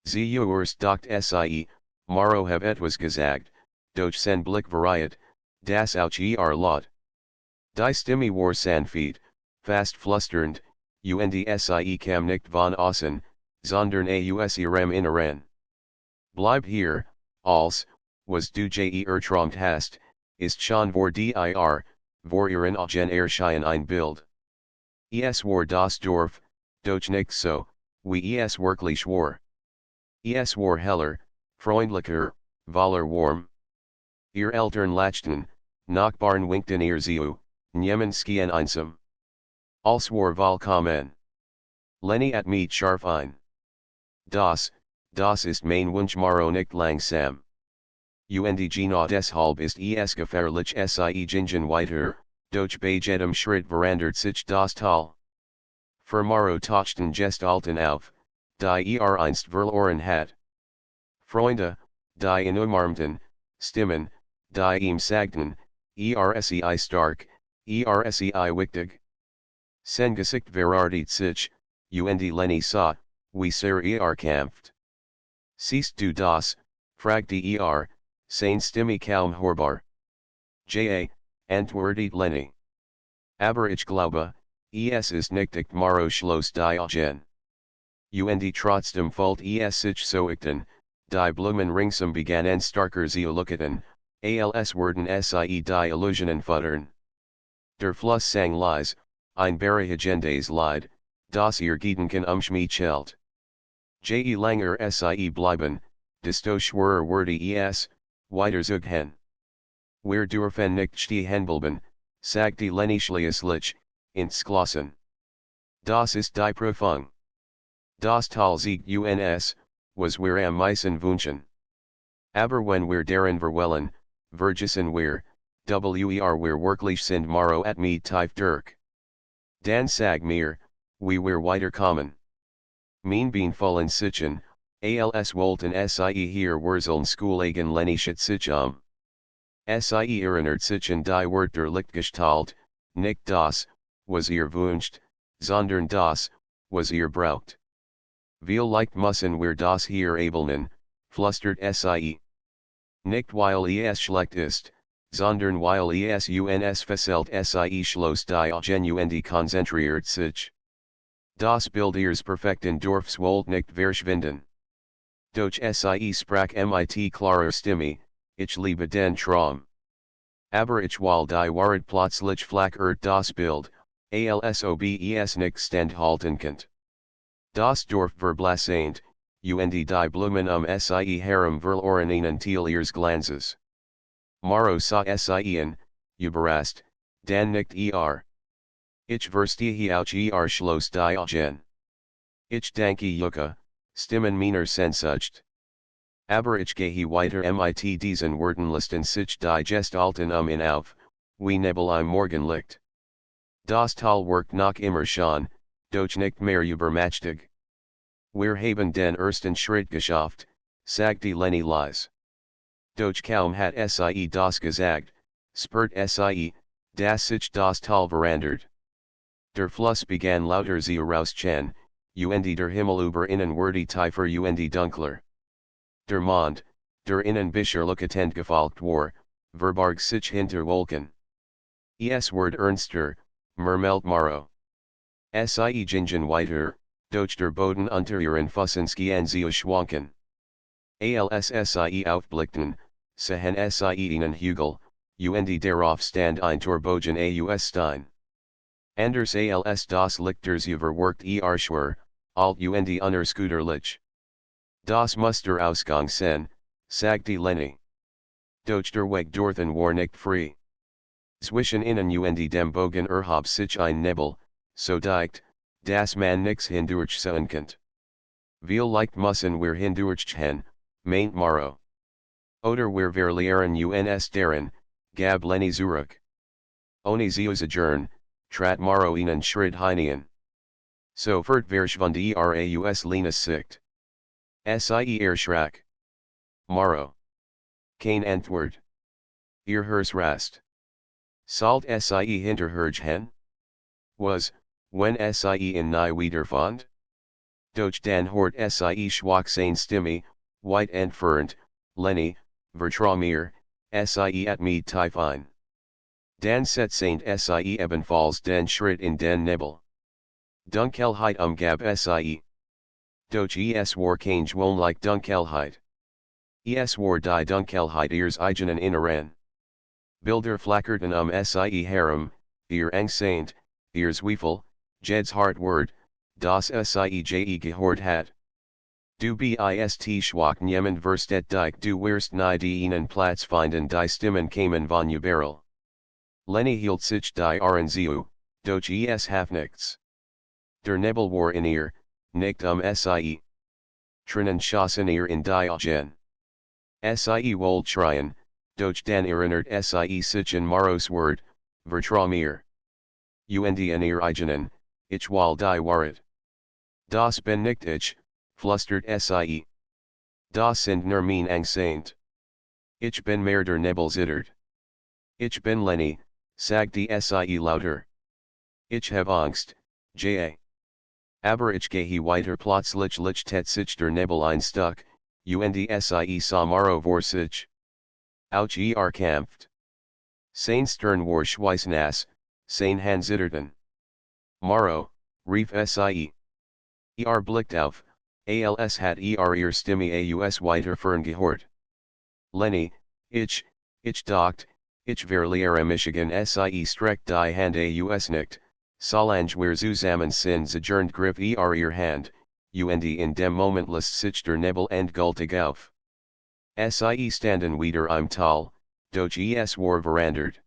A: Zuerst dachte sie, Maro have etwas gesagt, doch sein Blick variiert, das auch laut. Die Stimme war sanft, fast flüsternd, und sie kam nicht von außen, sondern aus ihrem Inneren. Bleib hier, als, was du erträumt hast, ist schon vor vor ihren Augen erschien ein Bild. Es war das Dorf, doch nicht so, wie es wirklich war. Es war heller, freundlicher, voller warm. Ihr Eltern lachten, Nachbarn winkten ihr zu, nehmen schien einsam. Als war willkommen. Lenny at mit scharf ein. Das ist mein Wunsch Maro nicht langsam. Und genau deshalb ist es gefährlich sie gingen weiter, doch bei jedem Schritt verandert sich das Tal. Für Maro tauchten Gestalten auf, die einst verloren hat. Freunde, die ihn umarmten, Stimmen, die ihm sagten, sei stark, sei wichtig. Sein Gesicht verartet sich, und Lenny sah, wie sehr kämpft. Siehst du das, fragte seine Stimme kaum hörbar. Antwortet Lenny. Aber ich glaube, es ist nicht Maro schloss die Augen. und trotzdem fällt es sich so ichten, die Blumen ringsum begannen starker zu leuchten, als werden sie die Illusionen futtern. Der Fluss sang leise, ein beruhigendes Lied, das ihr Gedanken mich hält. Je langer sie bleiben, desto schwerer wurde es, weiter zu gehen. Wir dürfen nicht stehen bleiben, sagte Leni schließlich, ins Glossen. Das ist die Prüfung. Das Tal siegt uns, was wir am meisten wünschen. Aber wenn wir darin verwellen, vergessen wir, wir wirklich sind Maro at me tief durch. Dan sag mir, wie wir weiterkommen. Mein Bein vollen sichen, als wollten sie hier wurzeln schoolagen Lenische sich Sie erinnert sich an die Wort der Lichtgestalt, nicht das, was ihr wünscht, sondern das, was ihr braucht. Vielleicht müssen wir das hier abelnen, flüstert sie. Nicht weil es schlecht ist, sondern weil es uns fehlt sie schloss die Augen konzentriert sich. Das Bild ihres perfekten Dorfs wollt nicht verschwinden. Doch sie sprach mit klarer Stimme, ich liebe den Traum. Aber ich will die Wahrheit plötzlich flackert das Bild, als ob es nicht standhalten könnt. Das Dorf verblasent, und die Blumen sie herum verloren ihnen Teil ihres Glanzes. Maro sah sie an, überrascht, dann nicht Ich verstehe auch schloss die Augen. Ich danke Yucca, Stimmen meiner Sehnsucht. Aber ich gehe weiter mit diesen Wortenlisten sich die Gestalten in auf, wie Nebel im Morgenlicht. Das Tal wirkt noch immer schon, doch nicht mehr übermächtig. Wir haben den ersten Schritt geschafft, sagte Leni leise. Doch kaum hat sie das gesagt, spürt sie, dass sich das Tal verandert. Der Fluss begann lauter zu rauschen, und der Himmel über ihnen wurde tiefer und dunkler. Der Mond, der ihnen bisher leuchtend gefolgt war, verbarg sich hinter Wolken. Es wird ernster, murmelt Maro. Sie gingen weiter, doch der Boden unter ihren Füßen schien zu schwanken. Als sie aufblickten, sahen sie einen Hügel, und darauf stand ein Torbogen aus Stein. Anders als das Lichters überworkt schwer, alt und unerschütterlich. Das muss der Ausgang sein, sagte Leni. Doch der Weg dorthin war nicht frei. Zwischen ihnen und dem Bogen erhob sich ein Nebel, so dicht, dass man nix hindurchsehen konnte. Vielleicht müssen wir hindurchgehen, meint Maro. Oder wir verlieren uns darin, gab Leni zurück. Ohne zu zögern, trat Maro einen Schritt hinein. Sofort verschwand raus Lenas Sicht. Sie erschrak. Maro. Kein Antwort. Ihr Herz rast. Sollt sie hinterhergehen? Was, wenn sie in nie wiederfand? Doch dann hort sie schwach seine Stimme, weit entfernt, Leni, vertrau mir, sie at me tief ein. Dan set seint sie ebenfalls den Schritt in den Nebel. Dunkelheit gab sie. Doch es war kein gewöhnlich Dunkelheit. Es war die Dunkelheit ihres eigenen Inneren. Bilder flackerten sie herum, ihr Angst, ihr Zweifel, Jed's hart word, das sie gehört hat. Du bist schwach niemand verstet dich du wirst nie einen Platz finden die Stimmen kamen von überall. Leni hielt sich die Ohren zu, doch es half nichts. Der Nebel war in ihr, nicht sie. Tränen schossen ihr in die Augen. Sie wollte schreien, doch dann erinnert sie sich an Maros Wort, vertrau mir. Und in ihr eigenen, ich will die Wahrheit. Das bin nicht ich, flüstert sie. Das sind nur mein Angst. Ich bin mehr der Nebel zittert. Ich bin Leni, sagte sie lauter. Ich hab Angst, Aber ich gehe weiter plötzlich lichtet sich der Nebel ein Stück, und sie sah Maro vor sich. Auch kämpft. Sein Stern war schweißnass, sein Hand zitterten. Maro, rief sie. Blickt auf, als hat ihr Stimme aus weiter fern gehört. Lenny, ich dacht, ich verliere Michigan sie streck die Hand aus nicht, Solange wir zusammen sind zergernt griff ihr Hand, und in dem Moment lässt sich der Nebel endgültig auf. Sie standen wieder im Tal, doch es war verandert.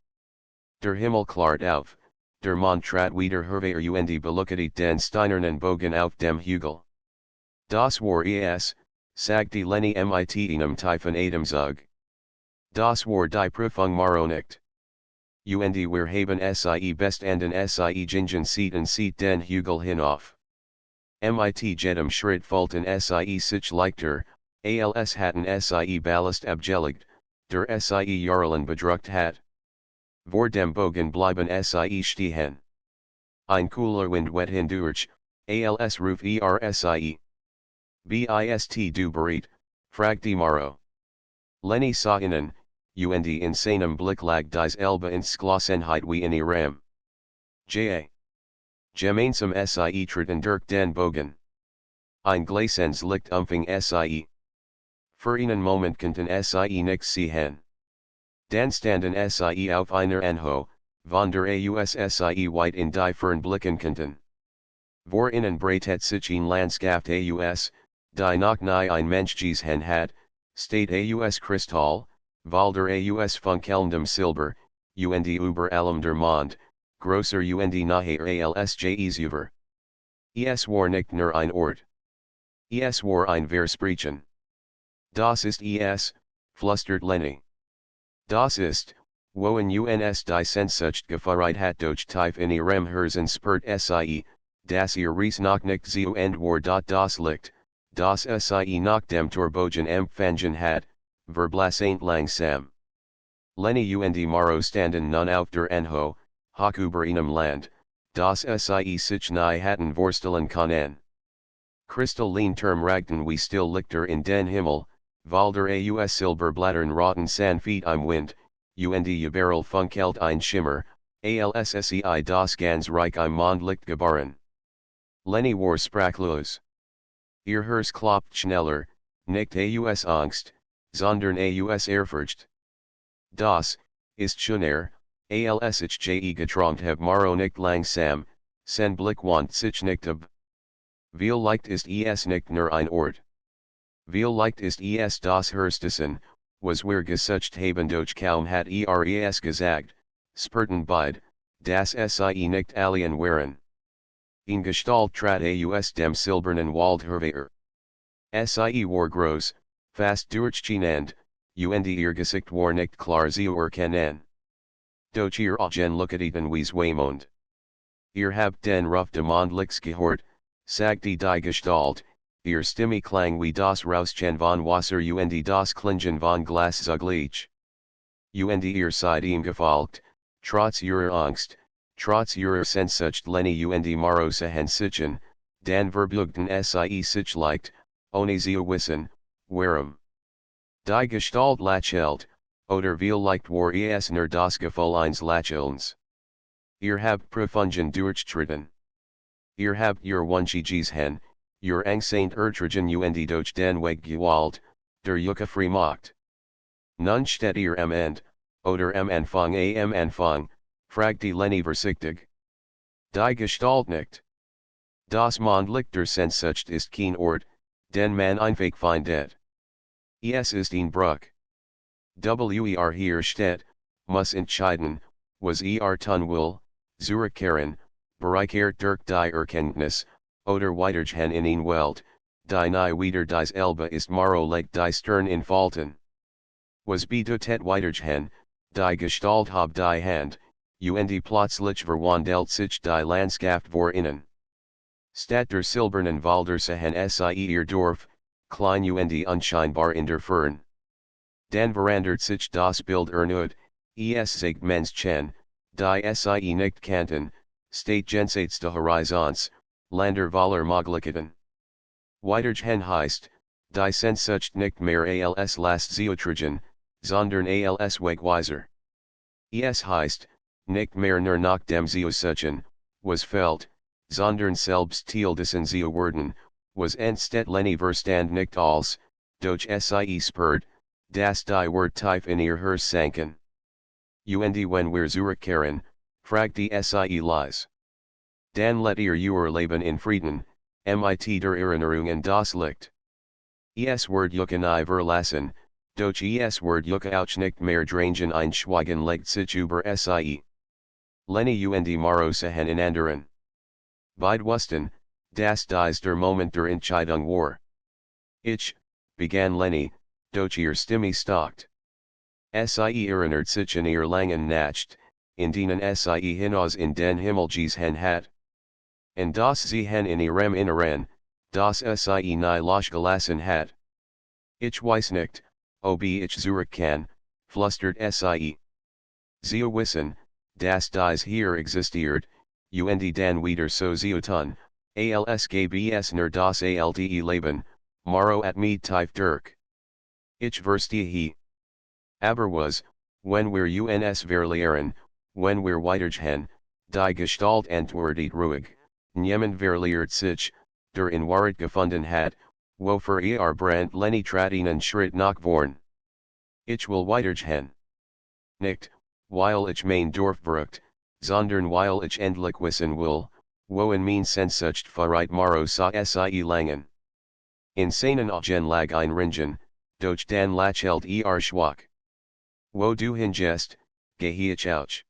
A: Der Himmel klart auf, der Mond trat wieder hervor und beluchtet den steinernen Bogen auf dem Hügel. Das war es, sagte Lenny mit einem tiefen Atemzug. Das war die Prüfung Maronigt. Und wir haben sie bestanden sie gingen sieht den Hügel hinauf. Mit jedem Schritt fühlten sie sich leichter, als hatten sie Ballast abgelegt, der sie jahrelang bedrückt hat. Vor dem Bogen bleiben sie stehen. Ein cooler Wind weht hindurch, als ruf sie. Bist du bereit, fragte Maro. Lenny sah innen, und in seinem Blick lag dies Elbe ins Glossenheit wie in ihrem. Gemeinsam sie treten durch den Bogen. Ein Glasens Licht umfing sie. Für einen Moment konnten sie nichts sehen. Dann standen sie auf einer Anhöhe, von der aus sie weit in die Fern blicken konnten. Vor innen breitet sich ein Landschaft aus, die noch nie ein Mensch gesehen hat, steht aus Kristall, Walder aus funkelndem Silber, und über allem der Mond, grosser und nahe als jes über. Es war nicht nur ein Ort. Es war ein Versprechen. Das ist es, flüstert Lenny. Das ist, wohin uns die Sehnsucht geführt hat durch tief in ihrem Herzen spürt sie, dass ihr Reis noch nicht zu Ende war das Licht, das sie nach dem Torbogen empfangen hat, verblasent langsam. Lenny und Maro standen nun auf der Anhöhe, hoch über einem Land, das sie sich nie hatten vorstellen können. Kristallin term ragten wie still Lichter in den Himmel, Walder aus Silberblattern roten sanft im Wind, und überall funkelt ein Schimmer, als sei das ganz Reich im Mondlicht geboren. Lenny war sprachlos. Ihr Herz klopft schneller, nicht aus Angst, sondern aus Ehrfurcht. Das ist schon als ich geträumt hab Maro nicht langsam, sen Blick wandt sich nicht ab. Viel leicht ist es nicht nur ein Ort. Viel leicht ist es das Herstessen, was wir gesucht haben doch kaum hat es gesagt, spurten beid, das sie nicht alien waren. In Gestalt trat aus dem silbernen Wald hervor. Sie war groß, fast durchscheinend, und ihr Gesicht war nicht klar zu erkennen. Doch ihr Augen looketen wie Waymond. Ihr habt den Ruf des Mondlichts gehört, sagte die Gestalt, ihr Stimme klang wie das Rauschen von Wasser und das Klingen von Glas zugleich. Und ihr seid ihm gefolgt, trotz ihrer Angst, trotz ihrer Sehnsucht Lenny und Maro sahen sichen, dann verbeugten sie sich leicht, ohne zu wissen, warum. Die Gestalt lächelt, oder vielleicht war es nur das Gefühl eines Lächelns. Ihr habt Prüfungen durchstritten. Ihr habt ihr Wünsche gesehen, ihr Angst ertragen und durch den Weg gewalt, der Jucke macht. Nun steht ihr am Ende, oder am Anfang, fragte Lenny vorsichtig. Die Gestalt nicht. Das Mondlicht der Sehnsucht ist kein Ort, den man einfach findet. Es ist ein Bruch. Wer hier steht, muss entscheiden, was tun will, zurückkehren, bereichert durch die Erkenntnis, oder weitergehen in ein Welt, die nie wieder dies Elbe ist Maro legt die Stern in Falten. Was bedeutet weitergehen, die Gestalt hab die Hand, und plötzlich verwandelt sich die Landschaft vor innen. Statt der silbernen Walder sahen sie ihr Dorf, klein und unscheinbar in der Fern. Dann verandert sich das Bild erneut, es zeigt Menschen, die sie nicht kannten, steht jenseits des Horizons, Länder voller Möglichkeiten. Weitergehen heißt, die Sehnsucht nicht mehr als Last zu tragen, sondern als Wegweiser. Es heißt, nicht mehr nur nach dem zu suchen, was fehlt, sondern selbst Teildessen sie werden, was entsteht Lenny Verstand nicht als, durch sie spürt, das die Wort tief in ihr Herz sanken. Und wenn wir zurückkehren, fragt die sie lies. Dan let ihr Leben in Frieden, mit der Erinnerung an das Licht. Es Wort Yucken I verlassen, doch es Wort Yucke auch nicht mehr drangen ein Schweigen legt sich über sie. Lenny und Marosehen in anderen. Beide wussten, dass dies der Moment der Entscheidung war. Ich, begann Lenny, doch ihr Stimme stockt. Sie erinnert sich an ihr langen Nacht, in denen sie hinaus in den Himmel gesehen hat. Und das sie hen in ihrem Inneren, das sie nie losgelassen hat. Ich weiß nicht, ob ich zurück kann, flüstert sie. Sie wissen, dass dies hier existiert, und dann wieder so sie tun, als gäbe nur das alte Leben, Maro at me tief durch. Ich verstehe. Aber was, wenn wir uns verlieren, wenn wir weitergehen, die Gestalt antwortet ruhig, niemand verliert sich, der in Wahrheit gefunden hat, wofür brandt Lenny trat einen Schritt nach vorn. Ich will weitergehen. Nicht, weil ich mein Dorf brucht, sondern weil ich endlich wissen will, wohin mein Sehnsucht verreit Maro sa sie langen. In seinen Augen lag ein Ringen, doch dann lächelt schwach. Wo du hingest, geh ich auch.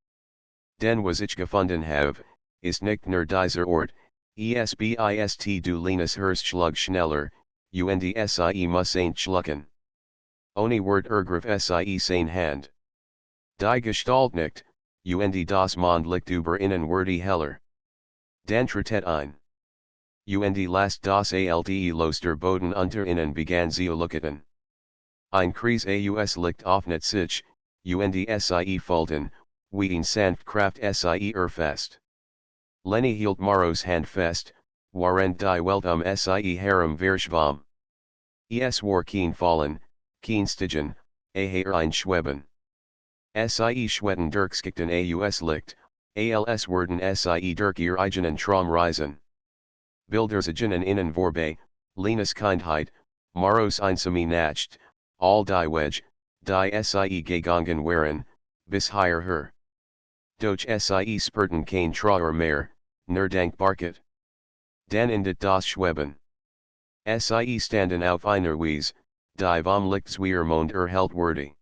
A: Den was ich gefunden have, ist nicht nur dieser Ort, bist du leines Herz schneller, und sie muss ain't schlucken. Ohne Wort ergriff sie sein Hand. Die Gestalt nicht, und das Mondlicht über ihnen wurde heller. Dan tritt ein. Und last das alte los der Boden unter ihnen begann sie lucketen. Ein Kreis aus Licht öffnet sich, und sie folgten, wie ein sanft Kraft sie fest. Lenny hielt Maros Hand fest, während die Welt sie herum verschwamm. Es war kein Fallen, kein Stigen, ein Schweben. Sie schweden durchskikten aus Licht, als werden sie durch ihr eigenen Traum reisen. Bildersigen innen vorbei, Lenas Kindheit, Maros einsame Nacht, all die Weg, die sie gegangen waren, bis hierher. Doch sie spürten kein Trauer mehr, nur Dankbarkeit. Dan endet das Schweben. Sie standen auf einer Wiese, die vom Licht zweier erhellt wurde.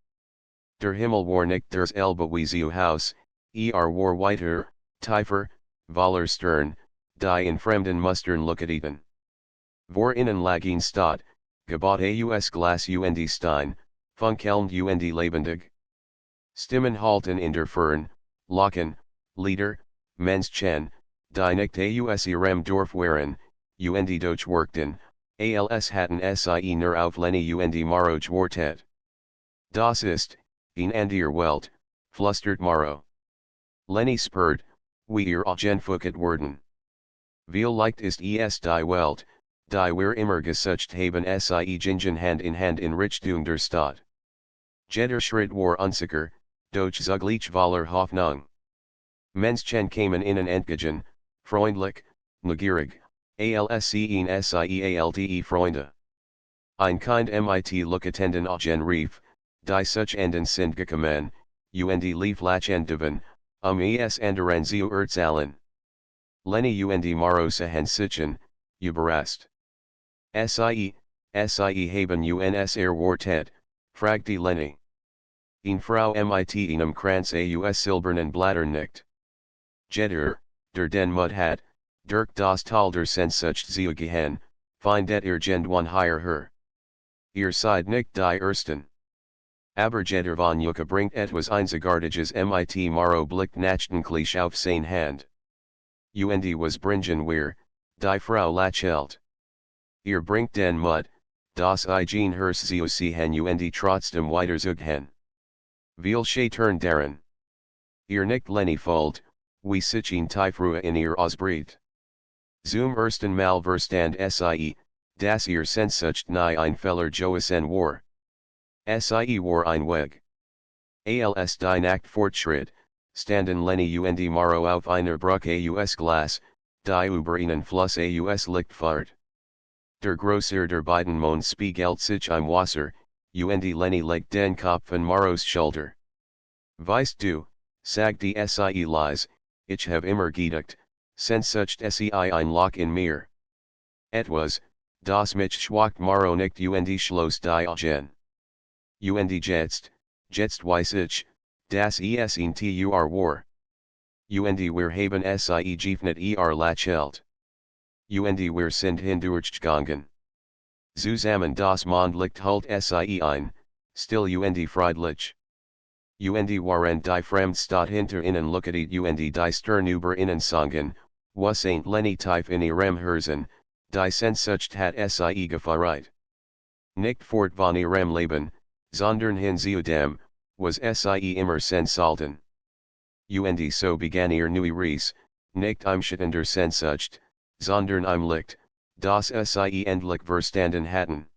A: Der Himmel war nicht derselbe wie zu Haus, war weiter, tiefer, voller Stern, die in fremden Mustern looketen. Vor innen lag ein Stadt, gebaut aus Glas und Stein, funkelnd und lebendig. Stimmen halten in der Fern, Locken, Lieder, Menschen, die nicht aus ihrem Dorf waren, und doch workten, als hatten sie nur auf Lenny und Maro gewartet. Das ist, in andere Welt, flüstert Maro. Lenny spürt, wie ihr Augen werden. Viel leicht ist es die Welt, die wir immer gesucht haben sie gingen Hand in Richtung der Stadt. Jeder Schritt war unsicher, doch zugleich voller Hoffnung. Menschen kamen innen entgegen, freundlich, neugierig, als sehen sie Freunde. Ein Kind mit Lookatenden Augen rief, die such enden sind gekommen, und lief lachenden, es anderen zu erzählen. Lenny und Maro sahen sich überrascht. Sie haben uns erwartet, fragte Lenny. Eine Frau mit einem Kranz aus silbernen Blättern nicht. Jeder, der den Mut hat, durch das Tal der Sehnsucht zu gehen, findet irgendwann hierher. Ihr seid nicht die Ersten. Aber jeder von Yucca bringt etwas Einzigartiges mit Maro blickt nachdenklich auf sein Hand. Und was bringen wir, die Frau lächelt. Ihr bringt den Mut, das eigen Herz zu sehen und trotzdem weiterzugehen. Viel Schattern darin. Ihr nicht Lenny folgt, wie sich ein Tiefruhe in ihr ausbricht. Zum ersten Mal verstand sie, dass ihr Sehnsucht nie ein Fehler gewesen war. Sie war ein Weg. Als die Nacht fortschritt, standen Lenny und Maro auf einer Brücke aus Glas, Die über ihnen Fluss aus Lichtfahrt. Der Grosser der beiden Mond spiegelt sich im Wasser, und Lenny legt den Kopf an Maros Schulter. Weißt du, sagt die Sie leise, ich habe immer gedacht, Sehnsucht sei ein Loch in mir. Etwas, das mich schwach Maro nicht und schloss die Augen. Und jetzt weiß ich, das es ein Tur war. Und wir haben sie geöffnet lachelt. Und wir sind hindurchgegangen. Zusammen das Mondlicht halt sie ein, still und friedlich. Und waren die Fremdstadt hinter ihnen looket und die Stern über ihnen sangen, was ain't Lenny tief in ihrem Herzen, die Sehnsucht hat sie gefeiert. Nicht fort von ihrem Leben, sondern hin zu dem, was sie immer sensalten. Und so begann ihr neue Reise, nicht im Schatten der Sehnsucht, sondern im Licht, das sie endlich verstanden hatten.